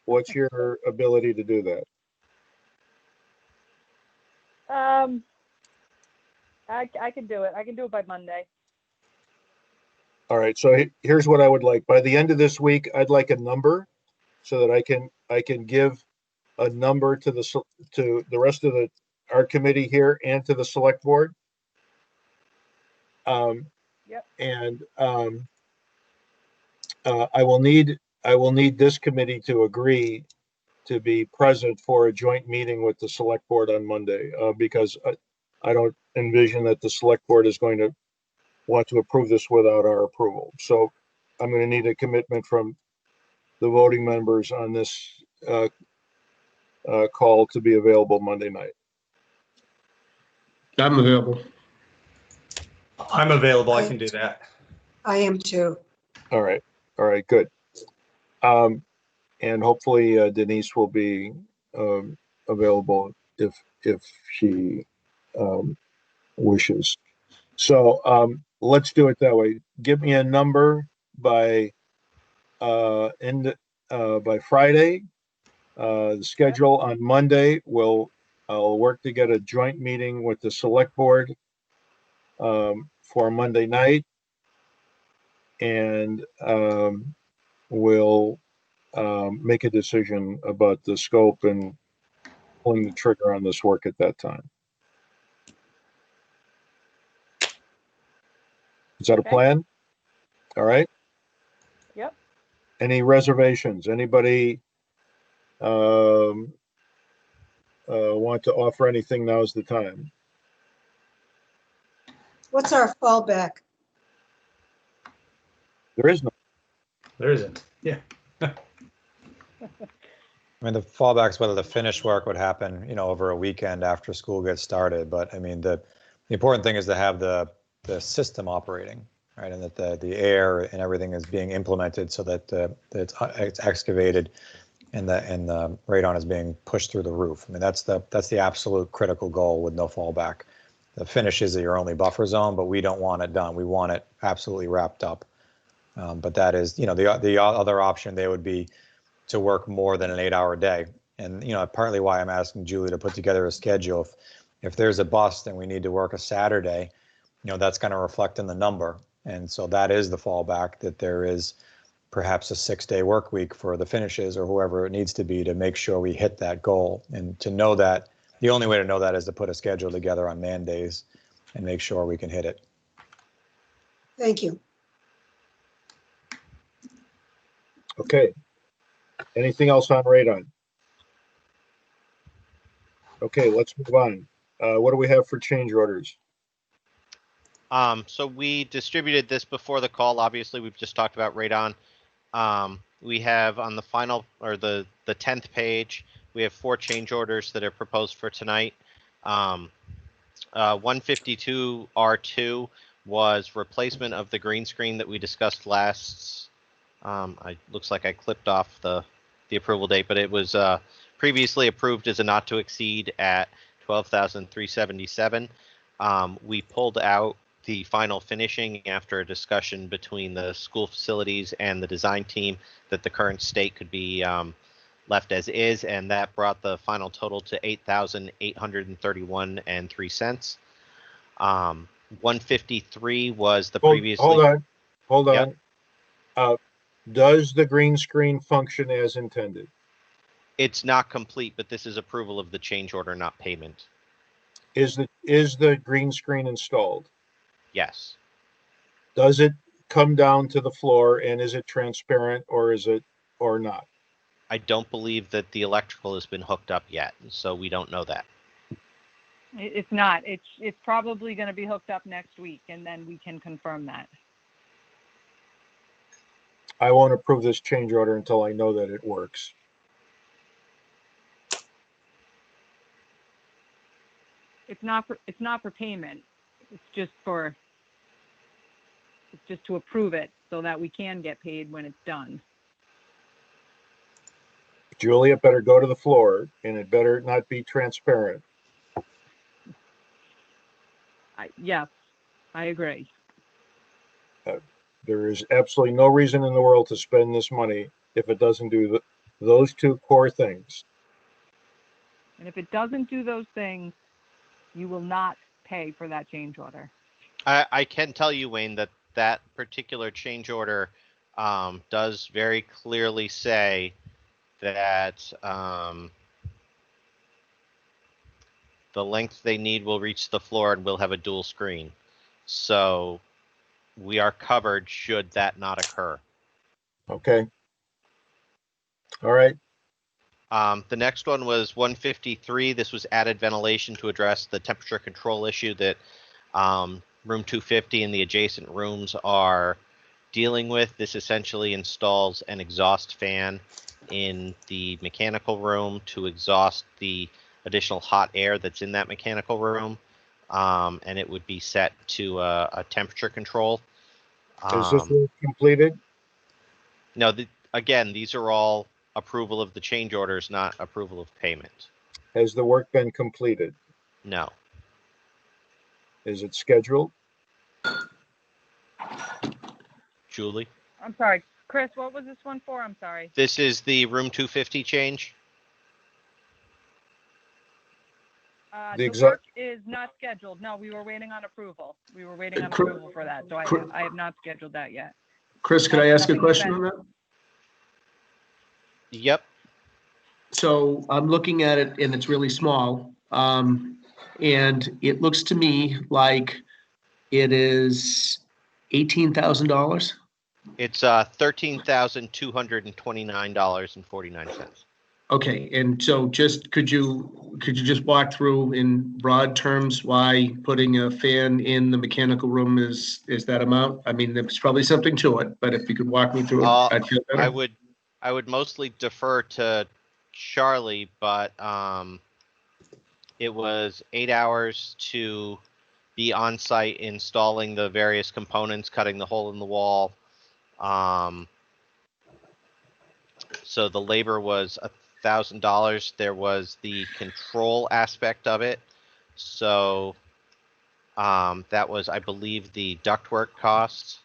ability to do that? I can do it. I can do it by Monday. All right. So here's what I would like. By the end of this week, I'd like a number so that I can give a number to the rest of our committee here and to the select board. Yep. And I will need this committee to agree to be present for a joint meeting with the select board on Monday, because I don't envision that the select board is going to want to approve this without our approval. So I'm going to need a commitment from the voting members on this call to be available Monday night. I'm available. I'm available. I can do that. I am too. All right, good. And hopefully Denise will be available if she wishes. So let's do it that way. Give me a number by by Friday. The schedule on Monday I'll work to get a joint meeting with the select board for Monday night, and we'll make a decision about the scope and pulling the trigger on this work at that time. Is that a plan? All right. Yep. Any reservations? Anybody want to offer anything? Now's the time. What's our fallback? There is no. There isn't. Yeah. I mean, the fallback's whether the finish work would happen, over a weekend after school gets started. But I mean, the important thing is to have the system operating, right, and that the air and everything is being implemented so that it's excavated and the radon is being pushed through the roof. I mean, that's the absolute critical goal with no fallback. The finish is your only buffer zone, but we don't want it done. We want it absolutely wrapped up. But that is, the other option there would be to work more than an 8-hour day. And, partly why I'm asking Julie to put together a schedule. If there's a bust and we need to work a Saturday, that's going to reflect in the number. And so that is the fallback, that there is perhaps a 6-day work week for the finishes or whoever it needs to be to make sure we hit that goal. And to know that, the only way to know that is to put a schedule together on man days and make sure we can hit it. Thank you. Okay. Anything else on radon? Okay, let's move on. What do we have for change orders? So we distributed this before the call. Obviously, we've just talked about radon. We have on the final, or the 10th page, we have 4 change orders that are proposed for tonight. 152 R2 was replacement of the green screen that we discussed last. Looks like I clipped off the approval date, but it was previously approved as a not to exceed at $12,377. We pulled out the final finishing after a discussion between the school facilities and the design team that the current state could be left as is, and that brought the final total to $8,831.03. 153 was the previously. Hold Yep. on. Does the green screen function as intended? It's not complete, but this is approval of the change order, not payment. Is the green screen installed? Yes. Does it come down to the floor, and is it transparent, or not? I don't believe that the electrical has been hooked up yet, so we don't know that. It's not. It's probably going to be hooked up next week, and then we can confirm that. I won't approve this change order until I know that it works. It's not for payment. It's just to approve it so that we can get paid when it's done. Julia, better go to the floor, and it better not be transparent. Yes, I agree. There is absolutely no reason in the world to spend this money if it doesn't do those two core things. And if it doesn't do those things, you will not pay for that change order. I can tell you, Wayne, that particular change order does very clearly say that the length they need will reach the floor and we'll have a dual screen. So we are covered should that not occur. Okay. All right. The next one was 153. This was added ventilation to address the temperature control issue that room 250 and the adjacent rooms are dealing with. This essentially installs an exhaust fan in the mechanical room to exhaust the additional hot air that's in that mechanical room, and it would be set to a temperature control. Is this work completed? No, again, these are all approval of the change orders, not approval of payment. Has the work been completed? No. Is it scheduled? Julie? I'm sorry, Chris, what was this one for? I'm sorry. This is the room 250 change. The The work is not scheduled. No, we were waiting on approval. We were waiting on approval for that, so I have not scheduled that yet. Chris, could I ask a question on that? Yep. So I'm looking at it and it's really small. And it looks to me like it is $18,000. It's $13,229.49. Okay, and so could you just walk through in broad terms why putting a fan in the mechanical room is that amount? I mean, there's probably something to it, but if you could walk me through it, I'd feel better. I would mostly defer to Charlie, but it was 8 hours to be on site installing the various components, cutting the hole in the wall. So the labor was $1,000. There was the control aspect of it. So that was, I believe, the ductwork costs,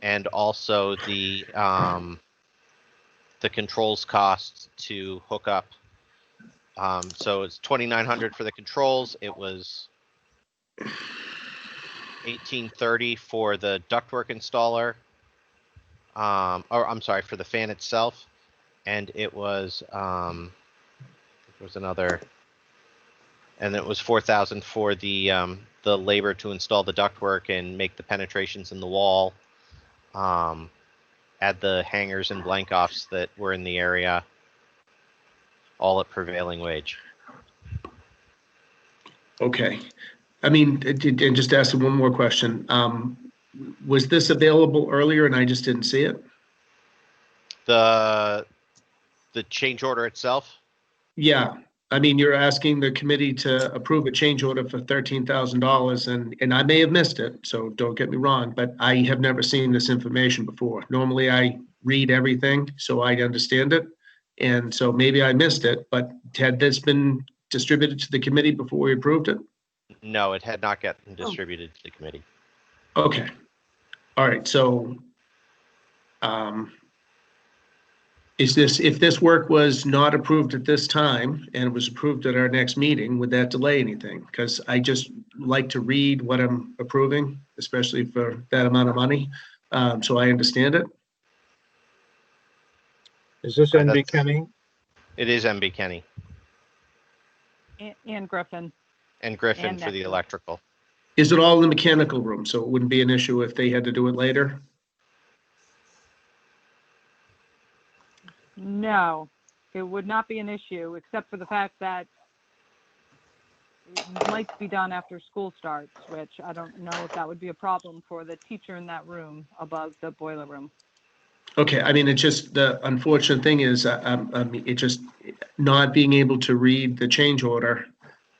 and also the controls costs to hook up. So it's $2,900 for the controls. It was $1,830 for the ductwork installer. Or I'm sorry, for the fan itself, and it was another, and it was $4,000 for the labor to install the ductwork and make the penetrations in the wall, add the hangers and blank offs that were in the area, all at prevailing wage. Okay. I mean, and just ask one more question. Was this available earlier and I just didn't see it? The change order itself? Yeah. I mean, you're asking the committee to approve a change order for $13,000 and I may have missed it, so don't get me wrong, but I have never seen this information before. Normally I read everything so I understand it. And so maybe I missed it, but had this been distributed to the committee before we approved it? No, it had not gotten distributed to the committee. Okay. All right. So, Is this, if this work was not approved at this time and it was approved at our next meeting, would that delay anything? Because I just like to read what I'm approving, especially for that amount of money, so I understand it. Is this Right, NB that's- Kenny? It is MB Kenny And Griffin. and Griffin And for the Nexus. electrical. Is it all in the mechanical room? So it wouldn't be an issue if they had to do it later? No, it would not be an issue, except for the fact that it might be done after school starts, which I don't know if that would be a problem for the teacher in that room above the boiler room. Okay, I mean, it's just, the unfortunate thing is, it just, not being able to read the change order,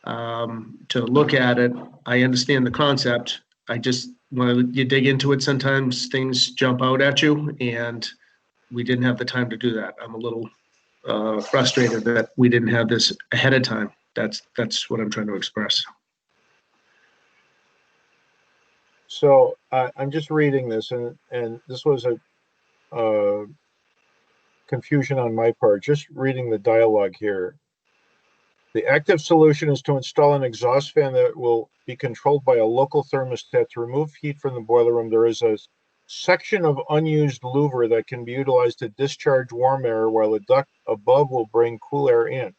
to look at it, I understand the concept. I just, when you dig into it, sometimes things jump out at you, and we didn't have the time to do that. I'm a little frustrated that we didn't have this ahead of time. That's what I'm trying to express. So I'm just reading this, and this was a confusion on my part, just reading the dialogue here. The active solution is to install an exhaust fan that will be controlled by a local thermostat to remove heat from the boiler room. There is a section of unused louver that can be utilized to discharge warm air, while a duct above will bring cool air in.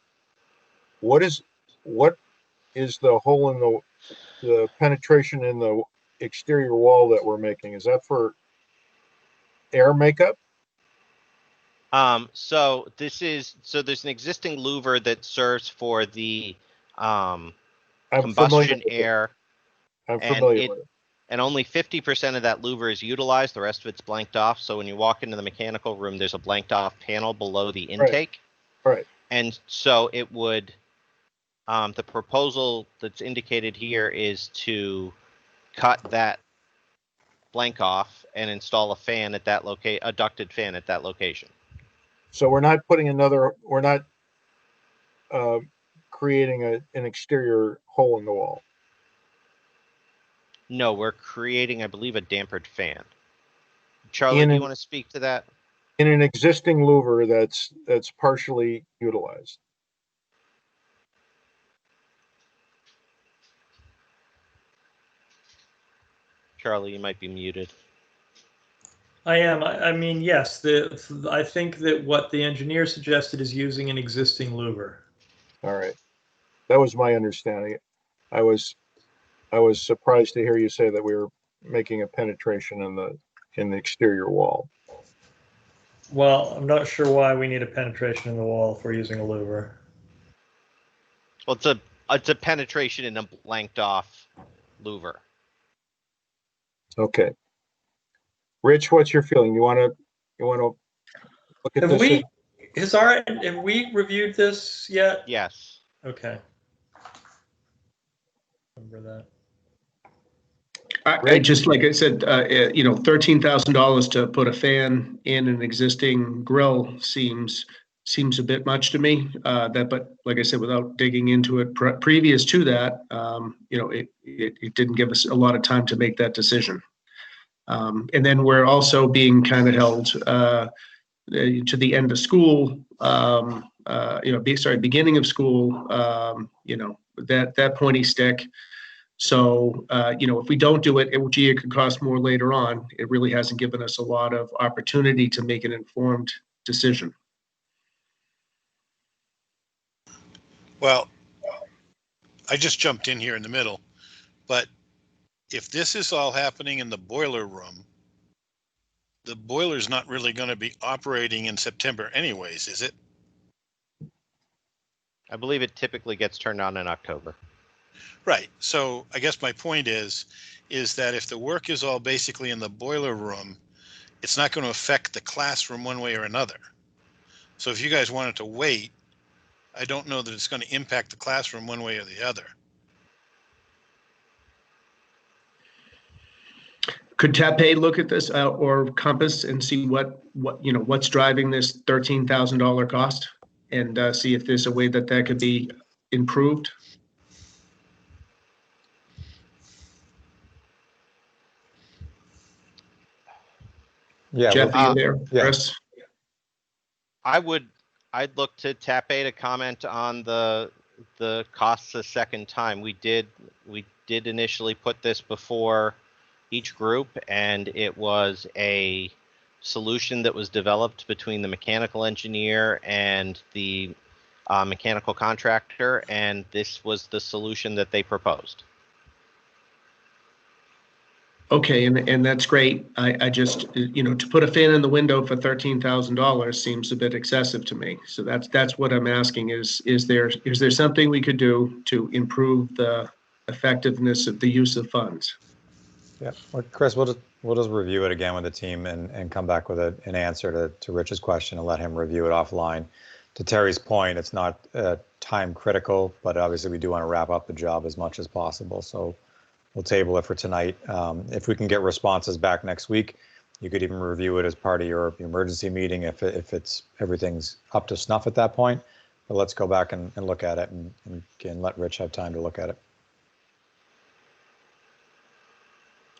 What is the hole in the penetration in the exterior wall that we're making? Is that for air makeup? So there's an existing louver that serves for the I'm combustion familiar with it. air, I'm and familiar with it. and only 50% of that louver is utilized. The rest of it's blanked off. So when you walk into the mechanical room, there's a blanked off panel below the intake. Right. And so it would, the proposal that's indicated here is to cut that blank off and install a fan at that a ducted fan at that location. So we're not creating an exterior hole in the wall. No, we're creating, I believe, a dampered fan. Charlie, do you want to speak to that? In an existing louver that's partially utilized. Charlie, you might be muted. I am. I mean, yes. I think that what the engineer suggested is using an existing louver. All right. That was my understanding. I was surprised to hear you say that we were making a penetration in the exterior wall. Well, I'm not sure why we need a penetration in the wall if we're using a louver. Well, it's a penetration in a blanked off louver. Okay. Rich, what's your feeling? You want to look at Have this? have we reviewed this yet? Yes. Okay. Remember that. I just, like I said, $13,000 to put a fan in an existing grill seems a bit much to me. But like I said, without digging into it previous to that, it didn't give us a lot of time to make that decision. And then we're also being kind of held to the end of school. Beginning of school. That pointy stick. So, if we don't do it, it could cost more later on. It really hasn't given us a lot of opportunity to make an informed decision. Well, I just jumped in here in the middle, but if this is all happening in the boiler room, the boiler's not really going to be operating in September anyways, is it? I believe it typically gets turned on in October. Right. So I guess my point is that if the work is all basically in the boiler room, it's not going to affect the classroom one way or another. So if you guys wanted to wait, I don't know that it's going to impact the classroom one way or the other. Could TAPE look at this or Compass and see what's driving this $13,000 cost, and see if there's a way that could be improved? Yeah. Jeff, are you there? Yeah. Chris? I'd look to TAP-A to comment on the costs a second time. We did initially put this before each group, and it was a solution that was developed between the mechanical engineer and the mechanical contractor, and this was the solution that they proposed. Okay, and that's great. I just, to put a fan in the window for $13,000 seems a bit excessive to me. So that's what I'm asking is there something we could do to improve the effectiveness of the use of funds? Yeah, well, Chris, we'll just review it again with the team and come back with an answer to Rich's question and let him review it offline. To Terry's point, it's not time critical, but obviously we do want to wrap up the job as much as possible. So we'll table it for tonight. If we can get responses back next week, you could even review it as part of your emergency meeting if everything's up to snuff at that point. But let's go back and look at it and again, let Rich have time to look at it.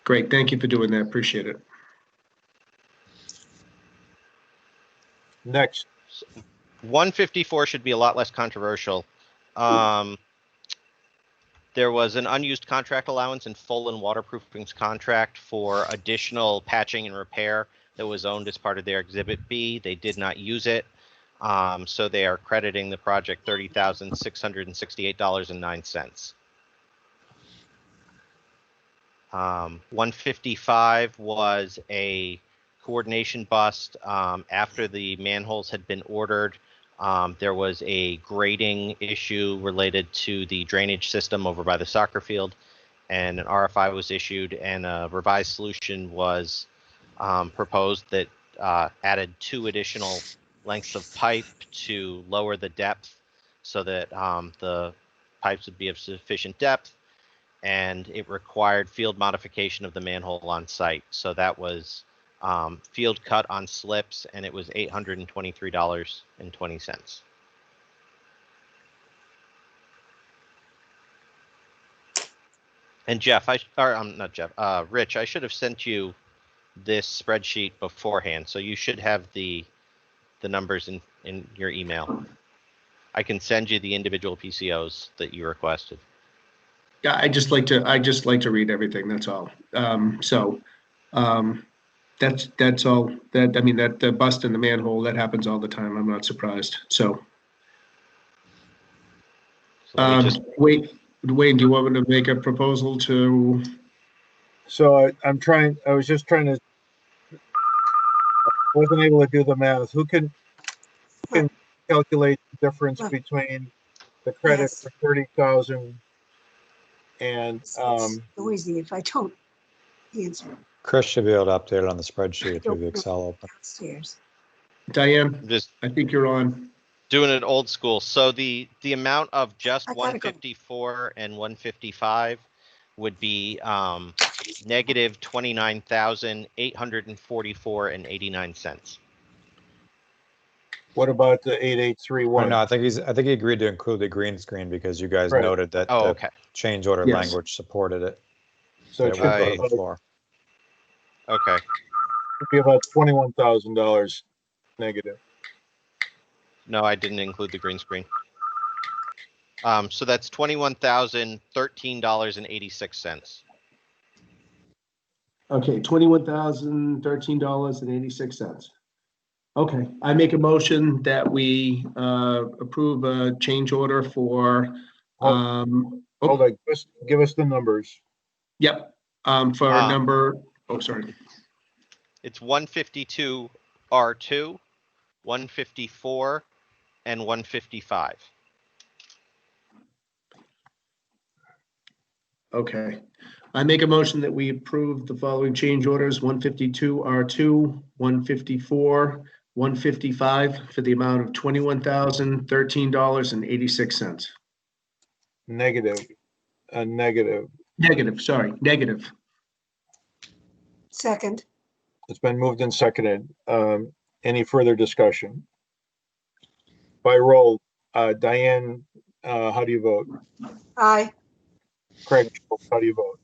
Great, thank you for doing that. Appreciate it. Next. 154 should be a lot less controversial. There was an unused contract allowance in full and waterproofing's contract for additional patching and repair that was owned as part of their Exhibit B. They did not use it, so they are crediting the project $30,668.09. 155 was a coordination bust after the manholes had been ordered. There was a grading issue related to the drainage system over by the soccer field, and an RFI was issued, and a revised solution was proposed that added 2 additional lengths of pipe to lower the depth so that the pipes would be of sufficient depth, and it required field modification of the manhole on site. So that was field cut on slips, and it was $823.20. And Jeff, not Jeff, Rich, I should have sent you this spreadsheet beforehand, so you should have the numbers in your email. I can send you the individual PCOs that you requested. Yeah, I just like to read everything. That's all. That's all. That the bust in the manhole, that happens all the time. I'm not surprised. So, Wayne, do you want me to make a proposal to? So I was just trying to, wasn't able to do the math. Who can calculate the difference between the credit for 30,000 and It's noisy if I don't answer. Chris should be able to update it on the spreadsheet if you have the Excel open. Downstairs. Diane, Just I think you're on. doing it old school. So the amount of just I gotta go. 154 and 155 would be negative 29,844 and 89 cents. what about the Well, 8831? no, I think he agreed to include the green screen because you guys Right. noted that Oh, the okay. change order Yes. language supported it. So It it should won't go be to the floor. Okay. about $21,000 negative. No, I didn't include the green screen. So that's $21,013.86. Okay, $21,013.86. Okay, I make a motion that we approve a change order for. Hold on, just give us the numbers. Yep. For number. Oh, sorry. It's 152 R2, 154, and 155. Okay. I make a motion that we approve the following change orders: 152 R2, 154, 155 for the amount of $21,013.86. Negative. Negative. Negative, sorry, negative. Second. It's been moved and seconded. Any further discussion? By roll, Diane, how do you vote? Aye. Craig, how do you vote?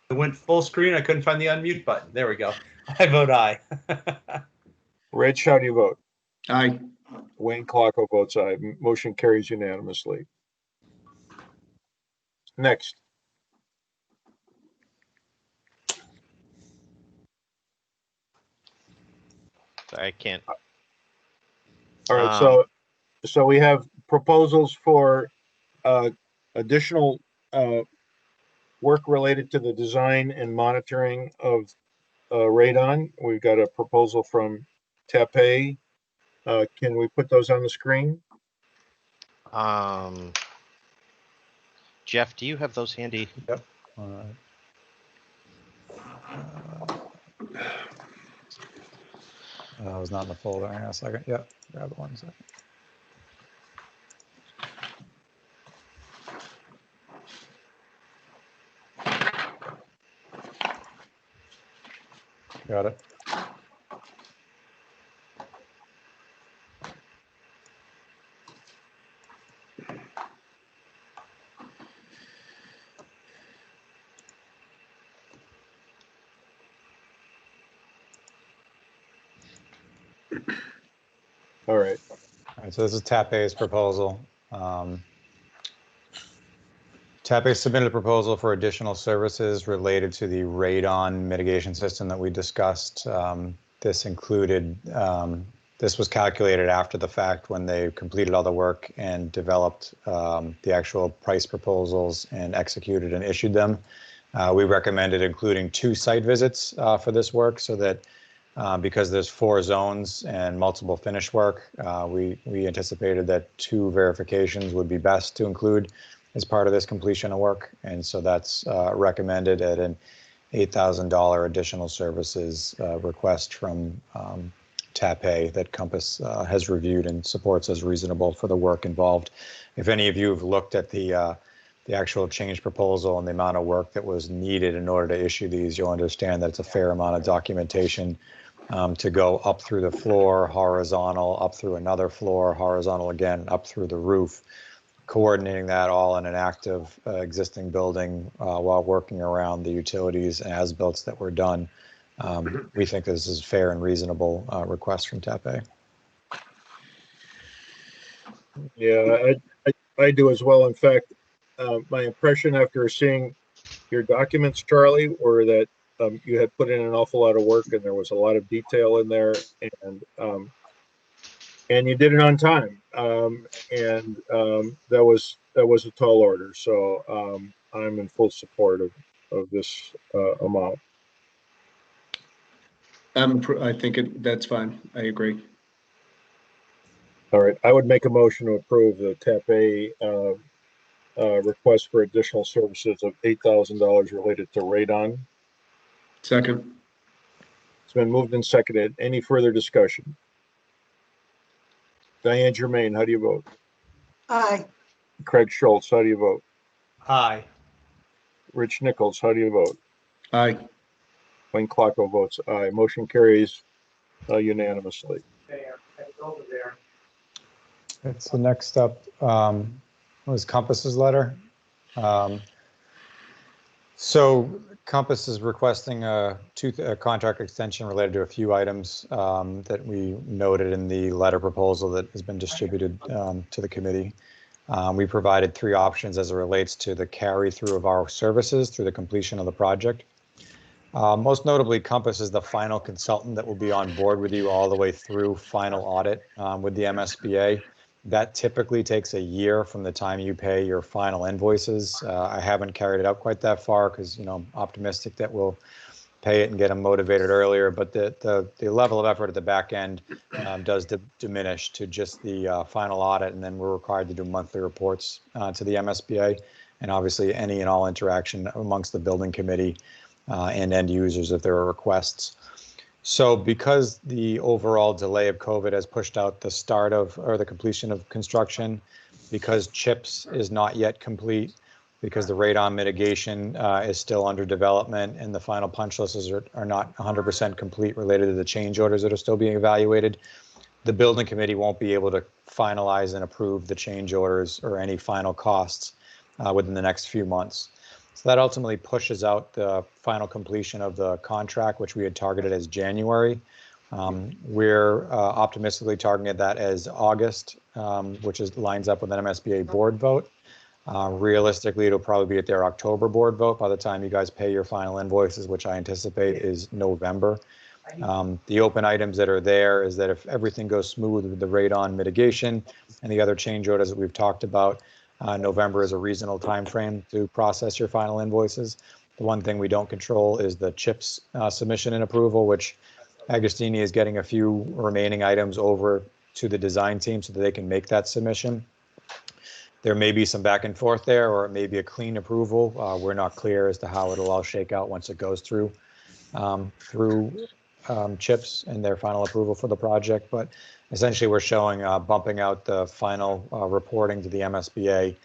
I went full screen. I couldn't find the unmute button. There we go. I vote aye. Rich, how do you vote? Aye. Wayne Clocko votes aye. Motion carries unanimously. Next. I can't. All right, so we have proposals for additional work related to the design and monitoring of radon. We've got a proposal from Taipei. Can we put those on the screen? Jeff, do you have those handy? Yep. All right. I was not in the folder. Hang on a second. Yep. Grab it 1 second. Got it. All right. All right, so this is Taipei's proposal. Taipei submitted a proposal for additional services related to the radon mitigation system that we discussed. This included, this was calculated after the fact when they completed all the work and developed the actual price proposals and executed and issued them. We recommended including 2 site visits for this work so that because there's 4 zones and multiple finish work, we anticipated that 2 verifications would be best to include as part of this completion of work. And so that's recommended at an $8,000 additional services request from Taipei that Compass has reviewed and supports as reasonable for the work involved. If any of you have looked at the actual change proposal and the amount of work that was needed in order to issue these, you'll understand that it's a fair amount of documentation to go up through the floor, horizontal, up through another floor, horizontal again, up through the roof, coordinating that all in an active existing building while working around the utilities and as-built that were done. We think this is a fair and reasonable request from Taipei. Yeah, I do as well. In fact, my impression after seeing your documents, Charlie, were that you had put in an awful lot of work and there was a lot of detail in there, and you did it on time. That was a tall order. So I'm in full support of this amount. I think that's fine. I agree. All right, I would make a motion to approve the Taipei request for additional services of $8,000 related to radon. Second. It's been moved and seconded. Any further discussion? Diane Germain, how do you vote? Aye. Craig Schultz, how do you vote? Aye. Rich Nichols, how do you vote? Aye. Wayne Clocko votes aye. Motion carries unanimously. It's the next up was Compass's letter. So Compass is requesting a contract extension related to a few items that we noted in the letter proposal that has been distributed to the committee. We provided 3 options as it relates to the carry through of our services through the completion of the project. Most notably, Compass is the final consultant that will be on board with you all the way through final audit with the MSBA. That typically takes a year from the time you pay your final invoices. I haven't carried it out quite that far because, I'm optimistic that we'll pay it and get them motivated earlier. But the level of effort at the back end does diminish to just the final audit, and then we're required to do monthly reports to the MSBA, and obviously any and all interaction amongst the building committee and end users if there are requests. So because the overall delay of COVID has pushed out the start of or the completion of construction, because CHIPS is not yet complete, because the radon mitigation is still under development and the final punch lists are not 100% complete related to the change orders that are still being evaluated, the building committee won't be able to finalize and approve the change orders or any final costs within the next few months. So that ultimately pushes out the final completion of the contract, which we had targeted as January. We're optimistically targeting that as August, which lines up with an MSBA board vote. Realistically, it'll probably be at their October board vote by the time you guys pay your final invoices, which I anticipate is November. The open items that are there is that if everything goes smooth with the radon mitigation and the other change orders that we've talked about, November is a reasonable timeframe to process your final invoices. The one thing we don't control is the CHIPS submission and approval, which Agostini is getting a few remaining items over to the design team so that they can make that submission. There may be some back and forth there, or it may be a clean approval. We're not clear as to how it'll all shake out once it goes through CHIPS and their final approval for the project. But essentially, we're showing bumping out the final reporting to the MSBA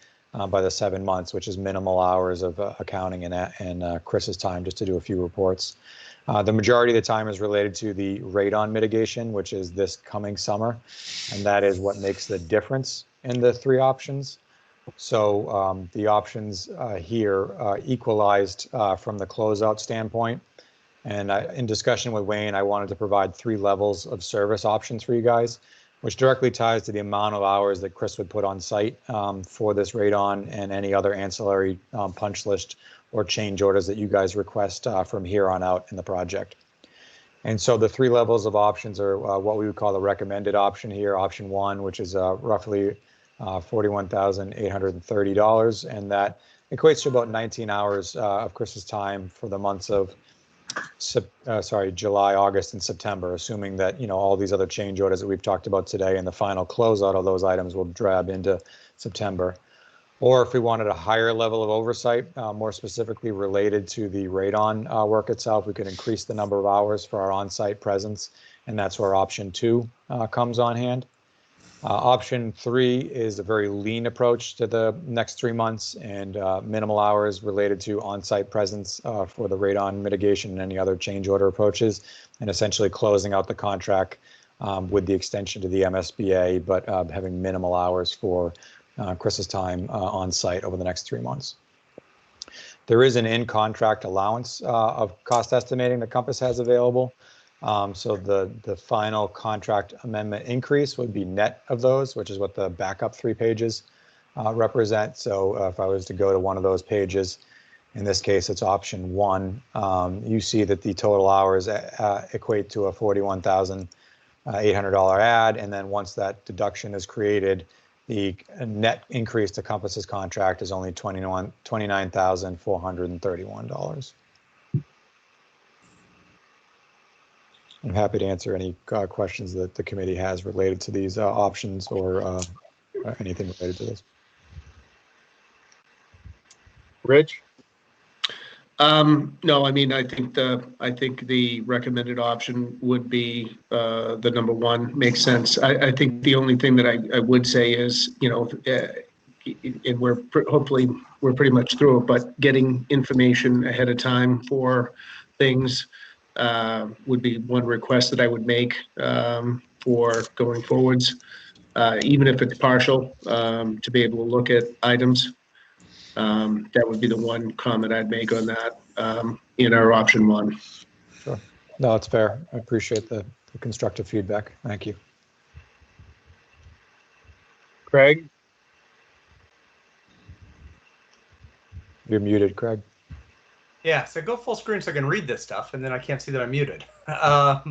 by the 7 months, which is minimal hours of accounting and Chris's time just to do a few reports. The majority of the time is related to the radon mitigation, which is this coming summer, and that is what makes the difference in the three options. So the options here equalized from the closeout standpoint. And in discussion with Wayne, I wanted to provide 3 levels of service options for you guys, which directly ties to the amount of hours that Chris would put on site for this radon and any other ancillary punch list or change orders that you guys request from here on out in the project. And so the 3 levels of options are what we would call the recommended option here, option 1, which is roughly $41,830, and that equates to about 19 hours of Chris's time for the months of July, August, and September, assuming that all these other change orders that we've talked about today and the final closeout of those items will drab into September. Or if we wanted a higher level of oversight, more specifically related to the radon work itself, we could increase the number of hours for our on-site presence, and that's where option 2 comes on hand. Option 3 is a very lean approach to the next 3 months and minimal hours related to on-site presence for the radon mitigation and any other change order approaches, and essentially closing out the contract with the extension to the MSBA, but having minimal hours for Chris's time on site over the next 3 months. There is an in-contract allowance of cost estimating that Compass has available. So the final contract amendment increase would be net of those, which is what the backup 3 pages represent. So if I was to go to one of those pages, in this case, it's option 1, you see that the total hours equate to a $41,800 add. And then once that deduction is created, the net increase to Compass's contract is only $29,431. I'm happy to answer any questions that the committee has related to these options or anything related to this. Rich? No, I mean, I think the recommended option would be the number 1. Makes sense. I think the only thing that I would say is, and hopefully we're pretty much through it, but getting information ahead of time for things would be one request that I would make for going forwards, even if it's partial, to be able to look at items. That would be the one comment I'd make on that in our option 1. Sure. No, it's fair. I appreciate the constructive feedback. Thank you. Craig? You're muted, Craig. Yeah, so go full screen so I can read this stuff, and then I can't see that I'm muted. Yeah,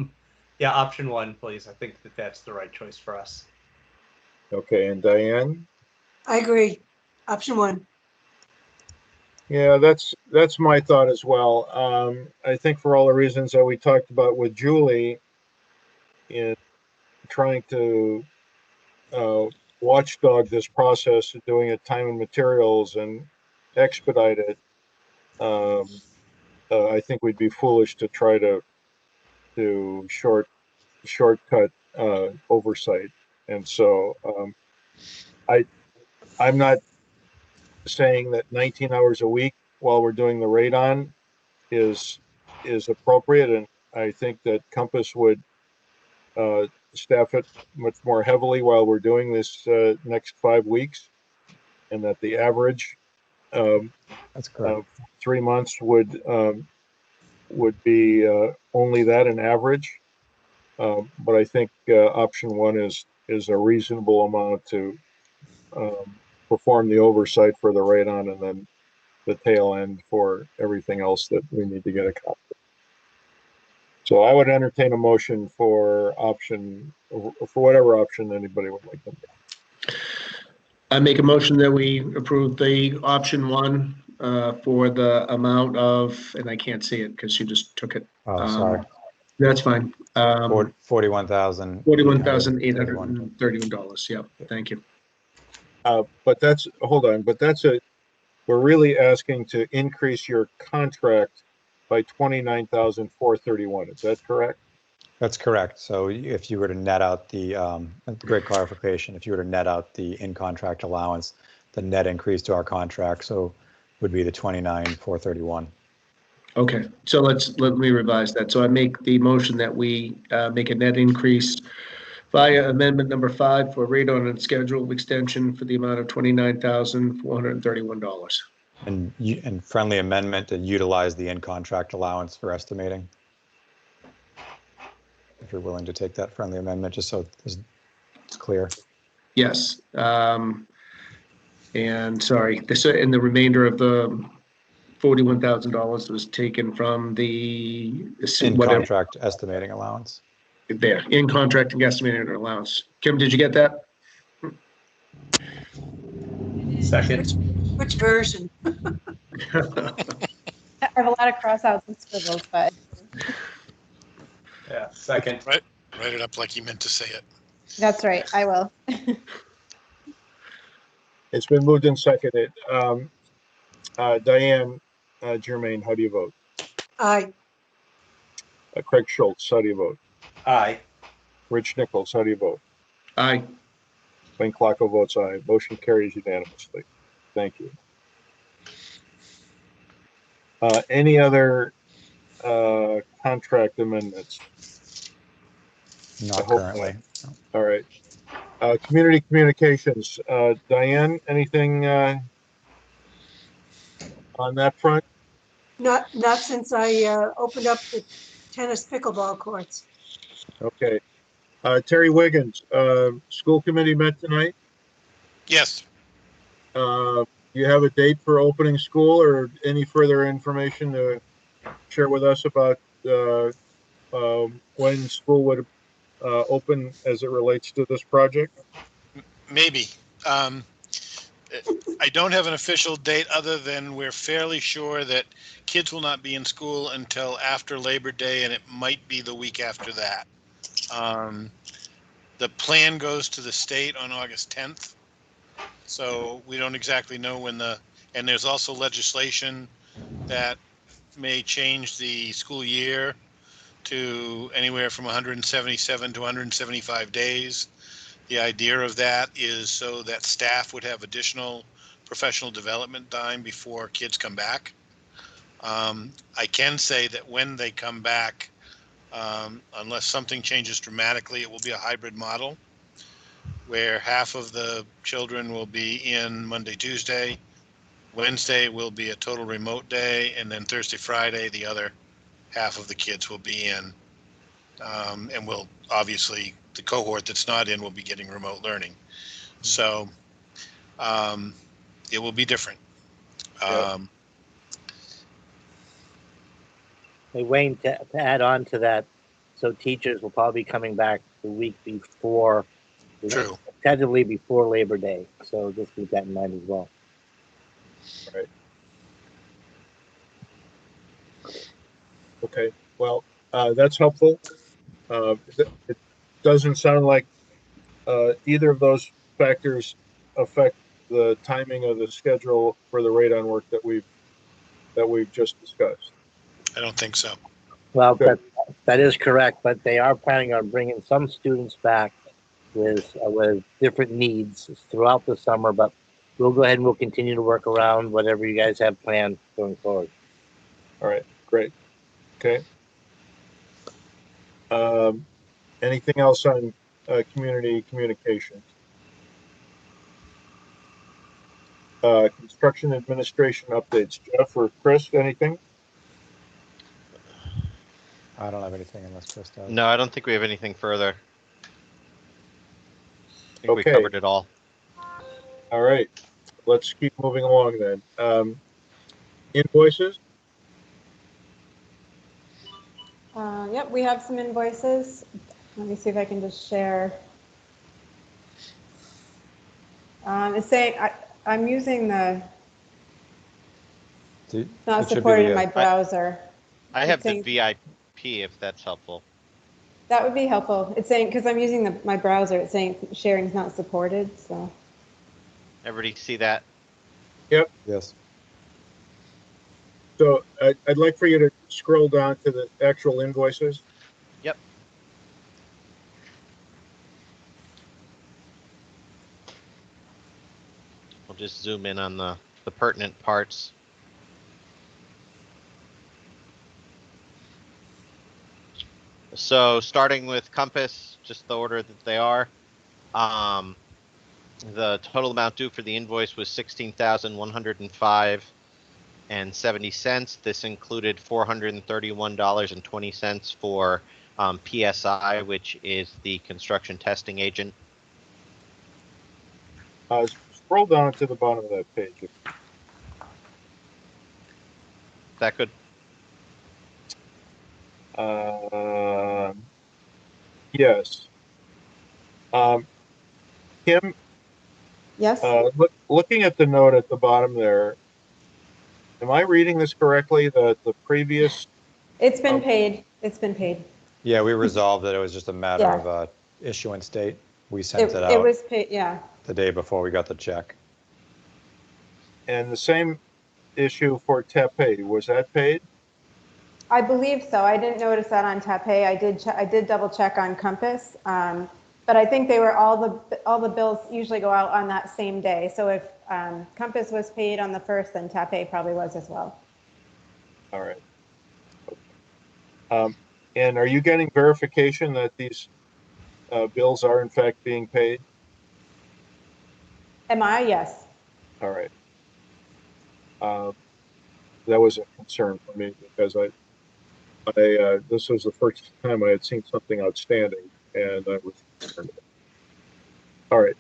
option 1, please. I think that's the right choice for us. Okay, and Diane? I agree. Option 1. Yeah, that's my thought as well. I think for all the reasons that we talked about with Julie in trying to watchdog this process of doing it time and materials and expedite it, I think we'd be foolish to try to shortcut oversight. And so I'm not saying that 19 hours a week while we're doing the radon is appropriate, and I think that Compass would staff it much more heavily while we're doing this next 5 weeks, and that the average That's correct. 3 months would be only that, an average. But I think option one is a reasonable amount to perform the oversight for the radon, and then the tail end for everything else that we need to get accomplished. So I would entertain a motion for whatever option anybody would like to make. I make a motion that we approve the option one for the amount of, and I can't see it because you just took it. Oh, sorry. That's fine. $41,831. $41,831. Yep. Thank you. But that's, hold on, but we're really asking to increase your contract by $29,431. Is that correct? That's correct. So if you were to net out great clarification, if you were to net out the in-contract allowance, the net increase to our contract, so would be the $29,431. Okay, so let me revise that. So I make the motion that we make a net increase via amendment number 5 for radon and schedule extension for the amount of $29,431. And friendly amendment to utilize the in-contract allowance for estimating. If you're willing to take that friendly amendment, just so it's clear. Yes. And sorry, and the remainder of the $41,000 was taken from the in-contract estimating allowance. There, in-contract and estimating allowance. Kim, did you get that? Second. Which version? I have a lot of crossouts and scribbles, but Yeah, second. Write it up like you meant to say it. that's right. I will. It's been moved and seconded. Diane Germain, how do you vote? Aye. Craig Schultz, how do you vote? Aye. Rich Nichols, how do you vote? Aye. Wayne Klockow votes aye. Motion carries unanimously. Thank you. Any other contract amendments? Not currently. All right. Community communications. Diane, anything on that front? Not since I opened up the tennis pickleball courts. Okay. Terry Wiggins, school committee met tonight. Yes. Do you have a date for opening school or any further information to share with us about when school would open as it relates to this project? Maybe. I don't have an official date other than we're fairly sure that kids will not be in school until after Labor Day, and it might be the week after that. The plan goes to the state on August 10th. So we don't exactly know when and there's also legislation that may change the school year to anywhere from 177 to 175 days. The idea of that is so that staff would have additional professional development time before kids come back. I can say that when they come back, unless something changes dramatically, it will be a hybrid model where half of the children will be in Monday, Tuesday. Wednesday will be a total remote day, and then Thursday, Friday, the other half of the kids will be in. And we'll obviously, the cohort that's not in will be getting remote learning. So it will be different. Hey, Wayne, to add on to that, so teachers will probably be coming back the week before, True. tentatively before Labor Day. So just keep that in mind as well. Right. Okay. Well, that's helpful. It doesn't sound like either of those factors affect the timing of the schedule for the radon work that we've just discussed. I don't think so. Well, that is correct, but they are planning on bringing some students back with different needs throughout the summer. But we'll go ahead and we'll continue to work around whatever you guys have planned going forward. All right. Great. Okay. Anything else on community communications? construction administration updates. Jeff or Chris, anything? I don't have anything unless Chris does. No, I don't think we have anything further. I think we Okay. covered it all. All right, let's keep moving along then. Invoices? Yep, we have some invoices. Let me see if I can just share. It's saying I'm using the, It not should be supported the, in my browser. I It's have the saying- VIP if that's helpful. That would be helpful. It's saying, because I'm using my browser, it's saying sharing's not supported, so. Everybody see that? yes. So I'd like for you to scroll down to the actual invoices. Yep. We'll just zoom in on the pertinent parts. So starting with Compass, just the order that they are. The total amount due for the invoice was $16,105.70. This included $431.20 for PSI, which is the construction testing agent. Scroll down to the bottom of that page. Is that good? Yes. Kim, Yes, looking at the note at the bottom there, am I reading this correctly? The previous, it's been paid. It's been paid. Yeah, we resolved that it was just a matter Yeah. of issuance date. We sent it It out was paid, yeah. the day before we got the check. and the same issue for Tepe, was that paid? I believe so. I didn't notice that on Taipei. I did double check on Compass. But I think they were all the bills usually go out on that same day. So if Compass was paid on the 1st, then Taipei probably was as well. All right. And are you getting verification that these bills are in fact being paid? Am I? Yes. All right. That was a concern for me because this was the first time I had seen something outstanding, and I was concerned. All right.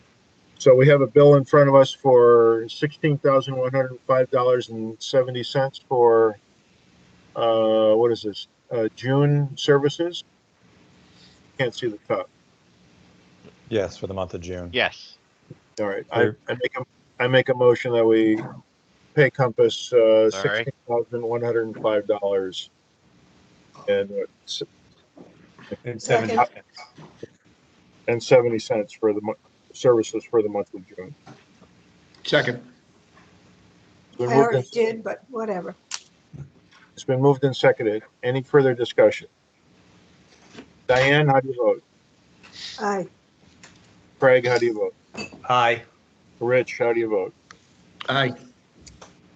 So we have a bill in front of us for $16,105.70 for what is this? June services. Can't see the top. Yes, for the month of June. Yes. All right. I make a motion that we pay Compass $16,105 And 70 Second. cents. and 70 cents for the services for the month of June. Second. It's been I moved already and- did, but whatever. It's been moved and seconded. Any further discussion? Diane, how do you vote? Aye. Craig, how do you vote? Aye. Rich, how do you vote? Aye.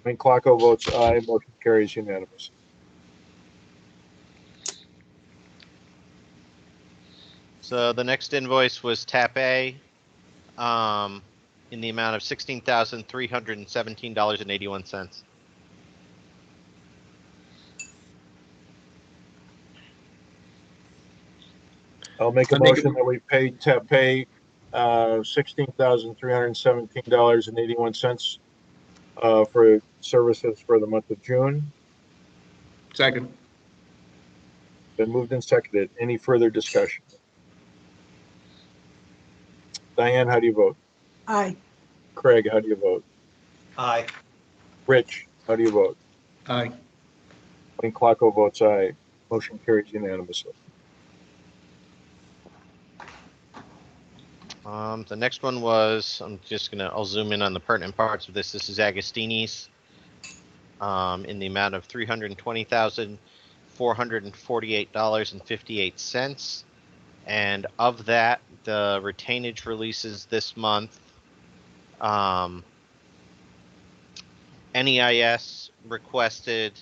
And Clarko votes aye. Motion carries unanimous. So the next invoice was TAP A, in the amount of $16,317.81. I'll make a motion that we pay Tepe $16,317.81 for services for the month of June. Second. Been moved and seconded. Any further discussion? Diane, how do you vote? Aye. Craig, how do you vote? Aye. Rich, how do you vote? Aye. And Clarko votes aye. Motion carries unanimously. The next one was, I'll zoom in on the pertinent parts of this. This is Agostini's, in the amount of $320,448.58. And of that, the retainage releases this month. NEIS requested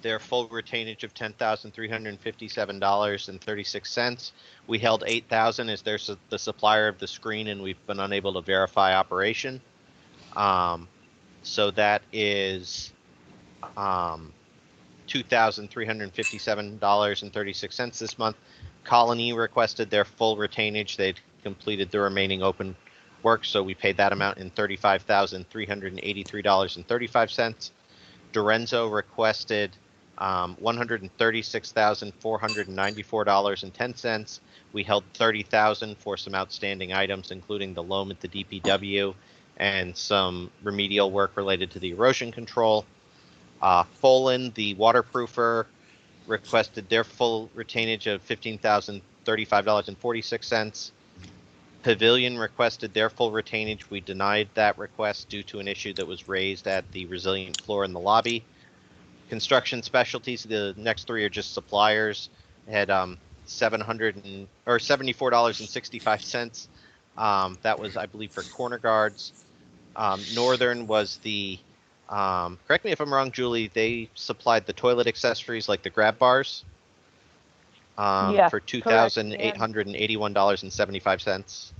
their full retainage of $10,357.36. We held $8,000 as they're the supplier of the screen, and we've been unable to verify operation. So that is $2,357.36 this month. Colony requested their full retainage. They'd completed the remaining open work, so we paid that amount in $35,383.35. Dorenzo requested $136,494.10. We held $30,000 for some outstanding items, including the loan at the DPW and some remedial work related to the erosion control. Folin, the waterproofer, requested their full retainage of $15,035.46. Pavilion requested their full retainage. We denied that request due to an issue that was raised at the resilient floor in the lobby. Construction Specialties, the next three are just suppliers, had $74.65. That was, I believe, for corner guards. Northern was the, correct me if I'm wrong, Julie, they supplied the toilet accessories like the grab bars Yeah, for $2,881.75.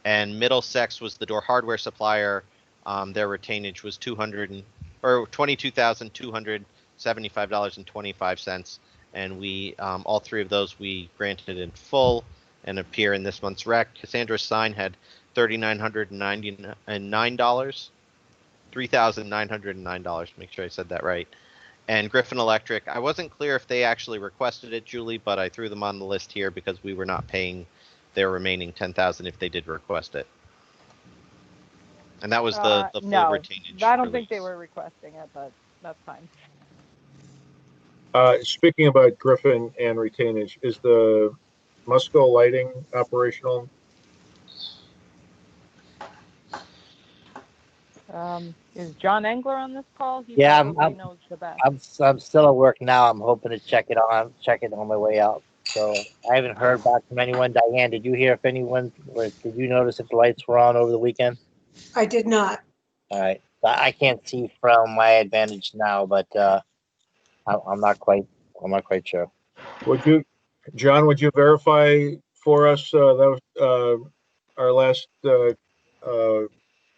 And Middlesex was the door hardware supplier. Their retainage was $22,275.25, and we all three of those we granted in full and appear in this month's rec. Cassandra's sign had $3,909. Make sure I said that right. And Griffin Electric, I wasn't clear if they actually requested it, Julie, but I threw them on the list here because we were not paying their remaining $10,000 if they did request it. And that was the full no, retainage. I don't think they release. were requesting it, but that's fine. Speaking about Griffin and retainage, is the Musco lighting operational? Is John Engler on this call? He Yeah, probably knows the best. I'm still at work now. I'm hoping to check it on my way out. So I haven't heard back from anyone. Diane, did you hear if anyone, or did you notice if the lights were on over the weekend? I did not. All right. I can't see from my advantage now, but I'm not quite sure. John, would you verify for us that was our last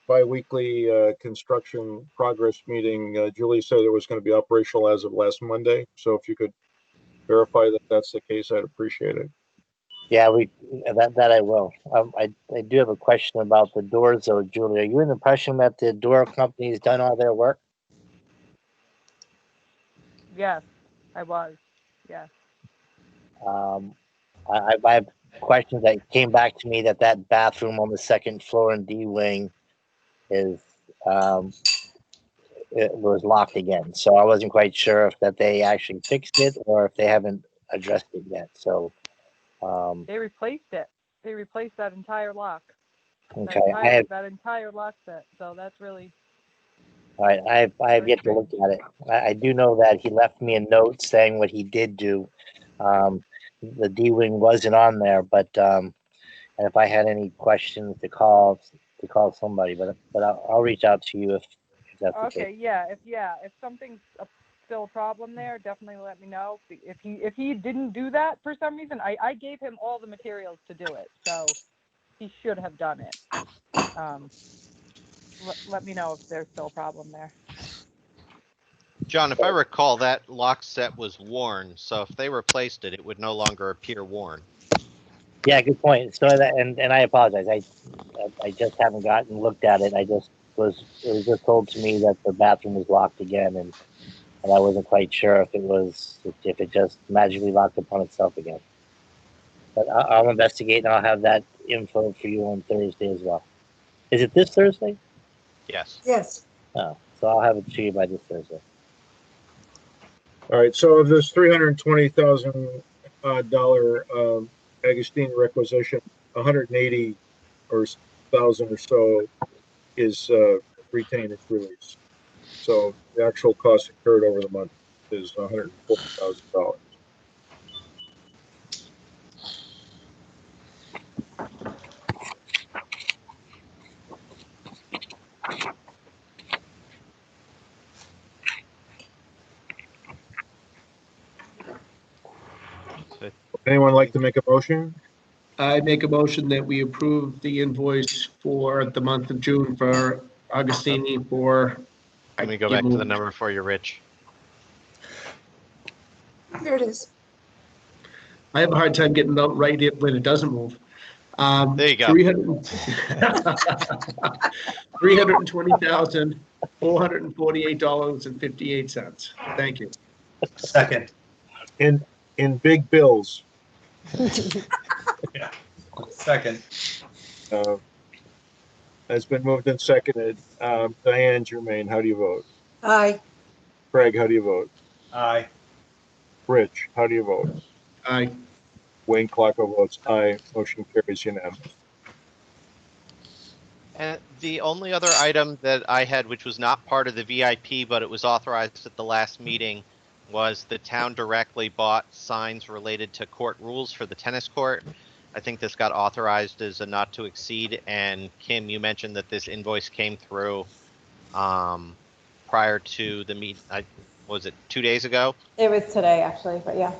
bi-weekly construction progress meeting? Julie said it was going to be operational as of last Monday. So if you could verify that that's the case, I'd appreciate it. Yeah, that I will. I do have a question about the doors, though, Julie. Are you in the impression that the door company's done all their work? Yes, I was. Yes. I have questions that came back to me that bathroom on the second floor in D wing is it was locked again. So I wasn't quite sure if that they actually fixed it or if they haven't addressed it yet. So They replaced it. They replaced that entire lock. okay, That entire lock set. So that's really. All right, I have yet to look at it. I do know that he left me a note saying what he did do. The D wing wasn't on there, but and if I had any questions to call somebody, but I'll reach out to you if that's the Okay, case. if something's still a problem there, definitely let me know. If he didn't do that for some reason, I gave him all the materials to do it, so he should have done it. Let me know if there's still a problem there. John, if I recall, that lock set was worn, so if they replaced it, it would no longer appear worn. Yeah, good point. So that and I apologize. I just haven't looked at it. It was just told to me that the bathroom was locked again, and I wasn't quite sure if it just magically locked upon itself again. But I'll investigate and I'll have that info for you on Thursday as well. Is it this Thursday? Yes. Yes. Oh, so I'll have it to you by this Thursday. All right. So of this $320,000 Agostini requisition, 180 or thousand or so is retainage release. So the actual cost incurred over the month is $140,000. Anyone like to make a motion? I make a motion that we approve the invoice for the month of June for Augustini for. Let me go I back to the moved. number for you, Rich. There it is. I have a hard time getting out right when it doesn't move. There you go. 320,448.58. Thank you. Second. In big bills. Yeah. Second. Has been moved and seconded. Diane Germain, how do you vote? Aye. Craig, how do you vote? Aye. Rich, how do you vote? Aye. Wayne Clarko votes aye. Motion carries unanimous. And the only other item that I had, which was not part of the VIP, but it was authorized at the last meeting, was the town directly bought signs related to court rules for the tennis court. I think this got authorized as a not to exceed, and Kim, you mentioned that this invoice came through prior to the meet. Was it 2 days ago? It was today, actually, but yeah.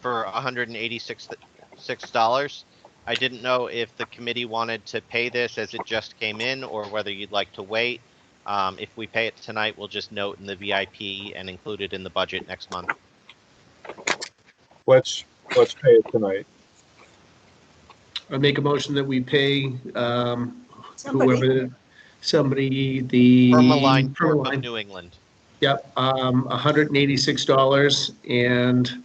For $186. I didn't know if the committee wanted to pay this as it just came in, or whether you'd like to wait. If we pay it tonight, we'll just note in the VIP and include it in the budget next month. Let's pay it tonight. I make a motion that we pay Somebody. somebody the. Permaline Corp of New England. Yep, $186, and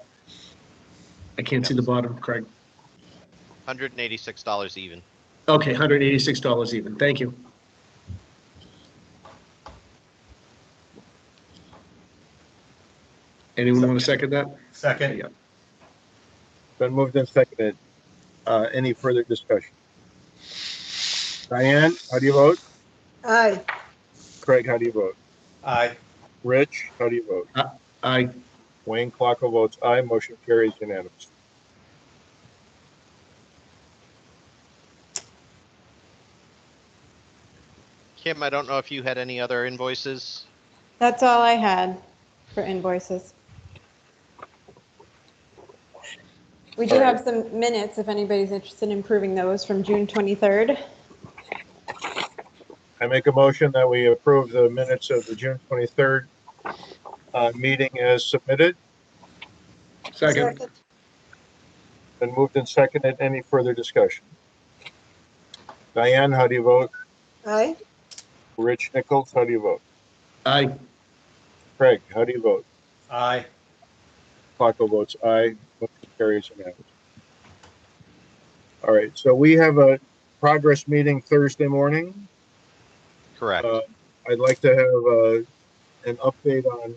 I can't see the bottom, Craig. $186 even. Okay, $186 even. Thank you. Anyone want to second that? Second. Yeah. Been moved and seconded. Any further discussion? Diane, how do you vote? Aye. Craig, how do you vote? Aye. Rich, how do you vote? Aye. Wayne Clarko votes aye. Motion carries unanimous. Kim, I don't know if you had any other invoices. That's all I had for invoices. We do have some minutes if anybody's interested in improving those from June 23rd. I make a motion that we approve the minutes of the June 23rd meeting as submitted. Second. Been moved and seconded. Any further discussion? Diane, how do you vote? Aye. Rich Nichols, how do you vote? Aye. Craig, how do you vote? Aye. Clarko votes aye. Motion carries unanimous. All right, so we have a progress meeting Thursday morning. Correct. I'd like to have an update on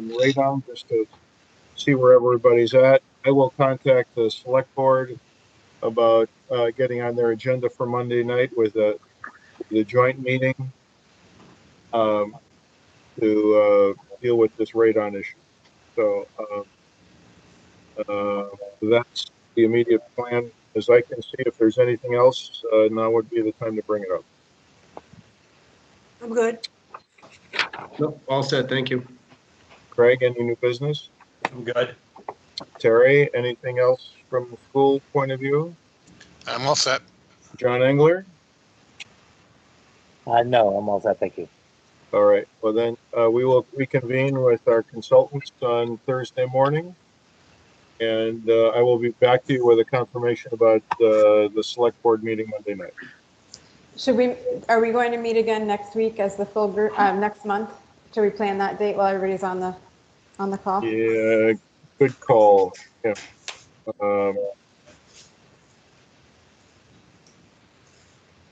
radon just to see where everybody's at. I will contact the select board about getting on their agenda for Monday night with the joint meeting to deal with this radon issue. So that's the immediate plan. As I can see, if there's anything else, now would be the time to bring it up. I'm good. Nope, all set. Thank you. Craig, any new business? I'm good. Terry, anything else from the school point of view? I'm all set. John Engler? No, I'm all set. Thank you. All right. Well, then we will reconvene with our consultants on Thursday morning. And I will be back to you with a confirmation about the select board meeting Monday night. Are we going to meet again next week as the full group, next month? Should we plan that date while everybody's on the call? Yeah, good call. Yeah.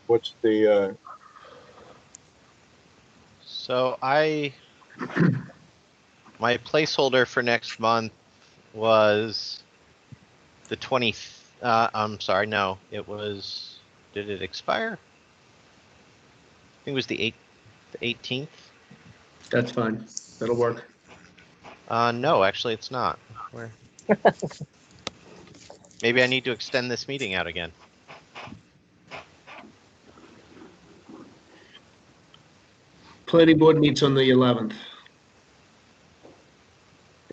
What's the So my placeholder for next month was the 20th. I'm sorry, no, it was, did it expire? I think it was the 18th. That's fine. That'll work. No, actually it's not. Where? Maybe I need to extend this meeting out again. Planning board meets on the 11th.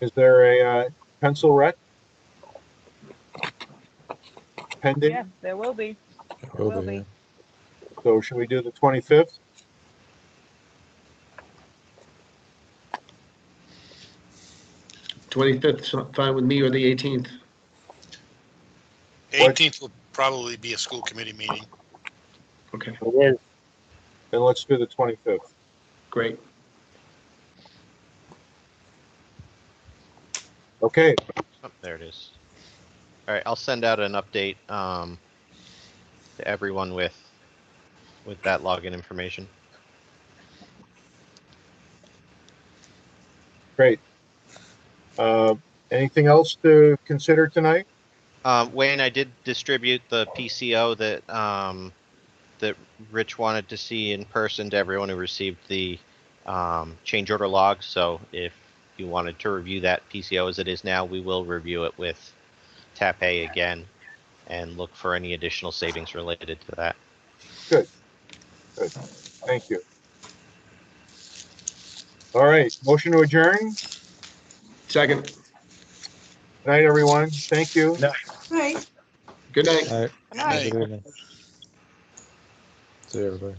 is there a pencil rec? pending. Yes, there will be. Will will be, be. yeah. So should we do the 25th? Twenty-fifth, fine with me, or the 18th. 18th will probably be a school committee meeting. Okay, It is. Then let's do the 25th. great. Okay, Oh, there it is. All right, I'll send out an update to everyone with that login information. great. Anything else to consider tonight? Wayne, I did distribute the PCO that Rich wanted to see in person to everyone who received the change order log. So if you wanted to review that PCO as it is now, we will review it with TAP-A again and look for any additional savings related to that. Good. Good. Thank you. All right, motion to adjourn. Second, Good night, everyone. Thank you. Right. good night. All right, Good night. good evening. See you, everybody.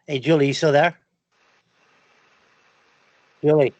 Hey, Julie, you still there? Julie?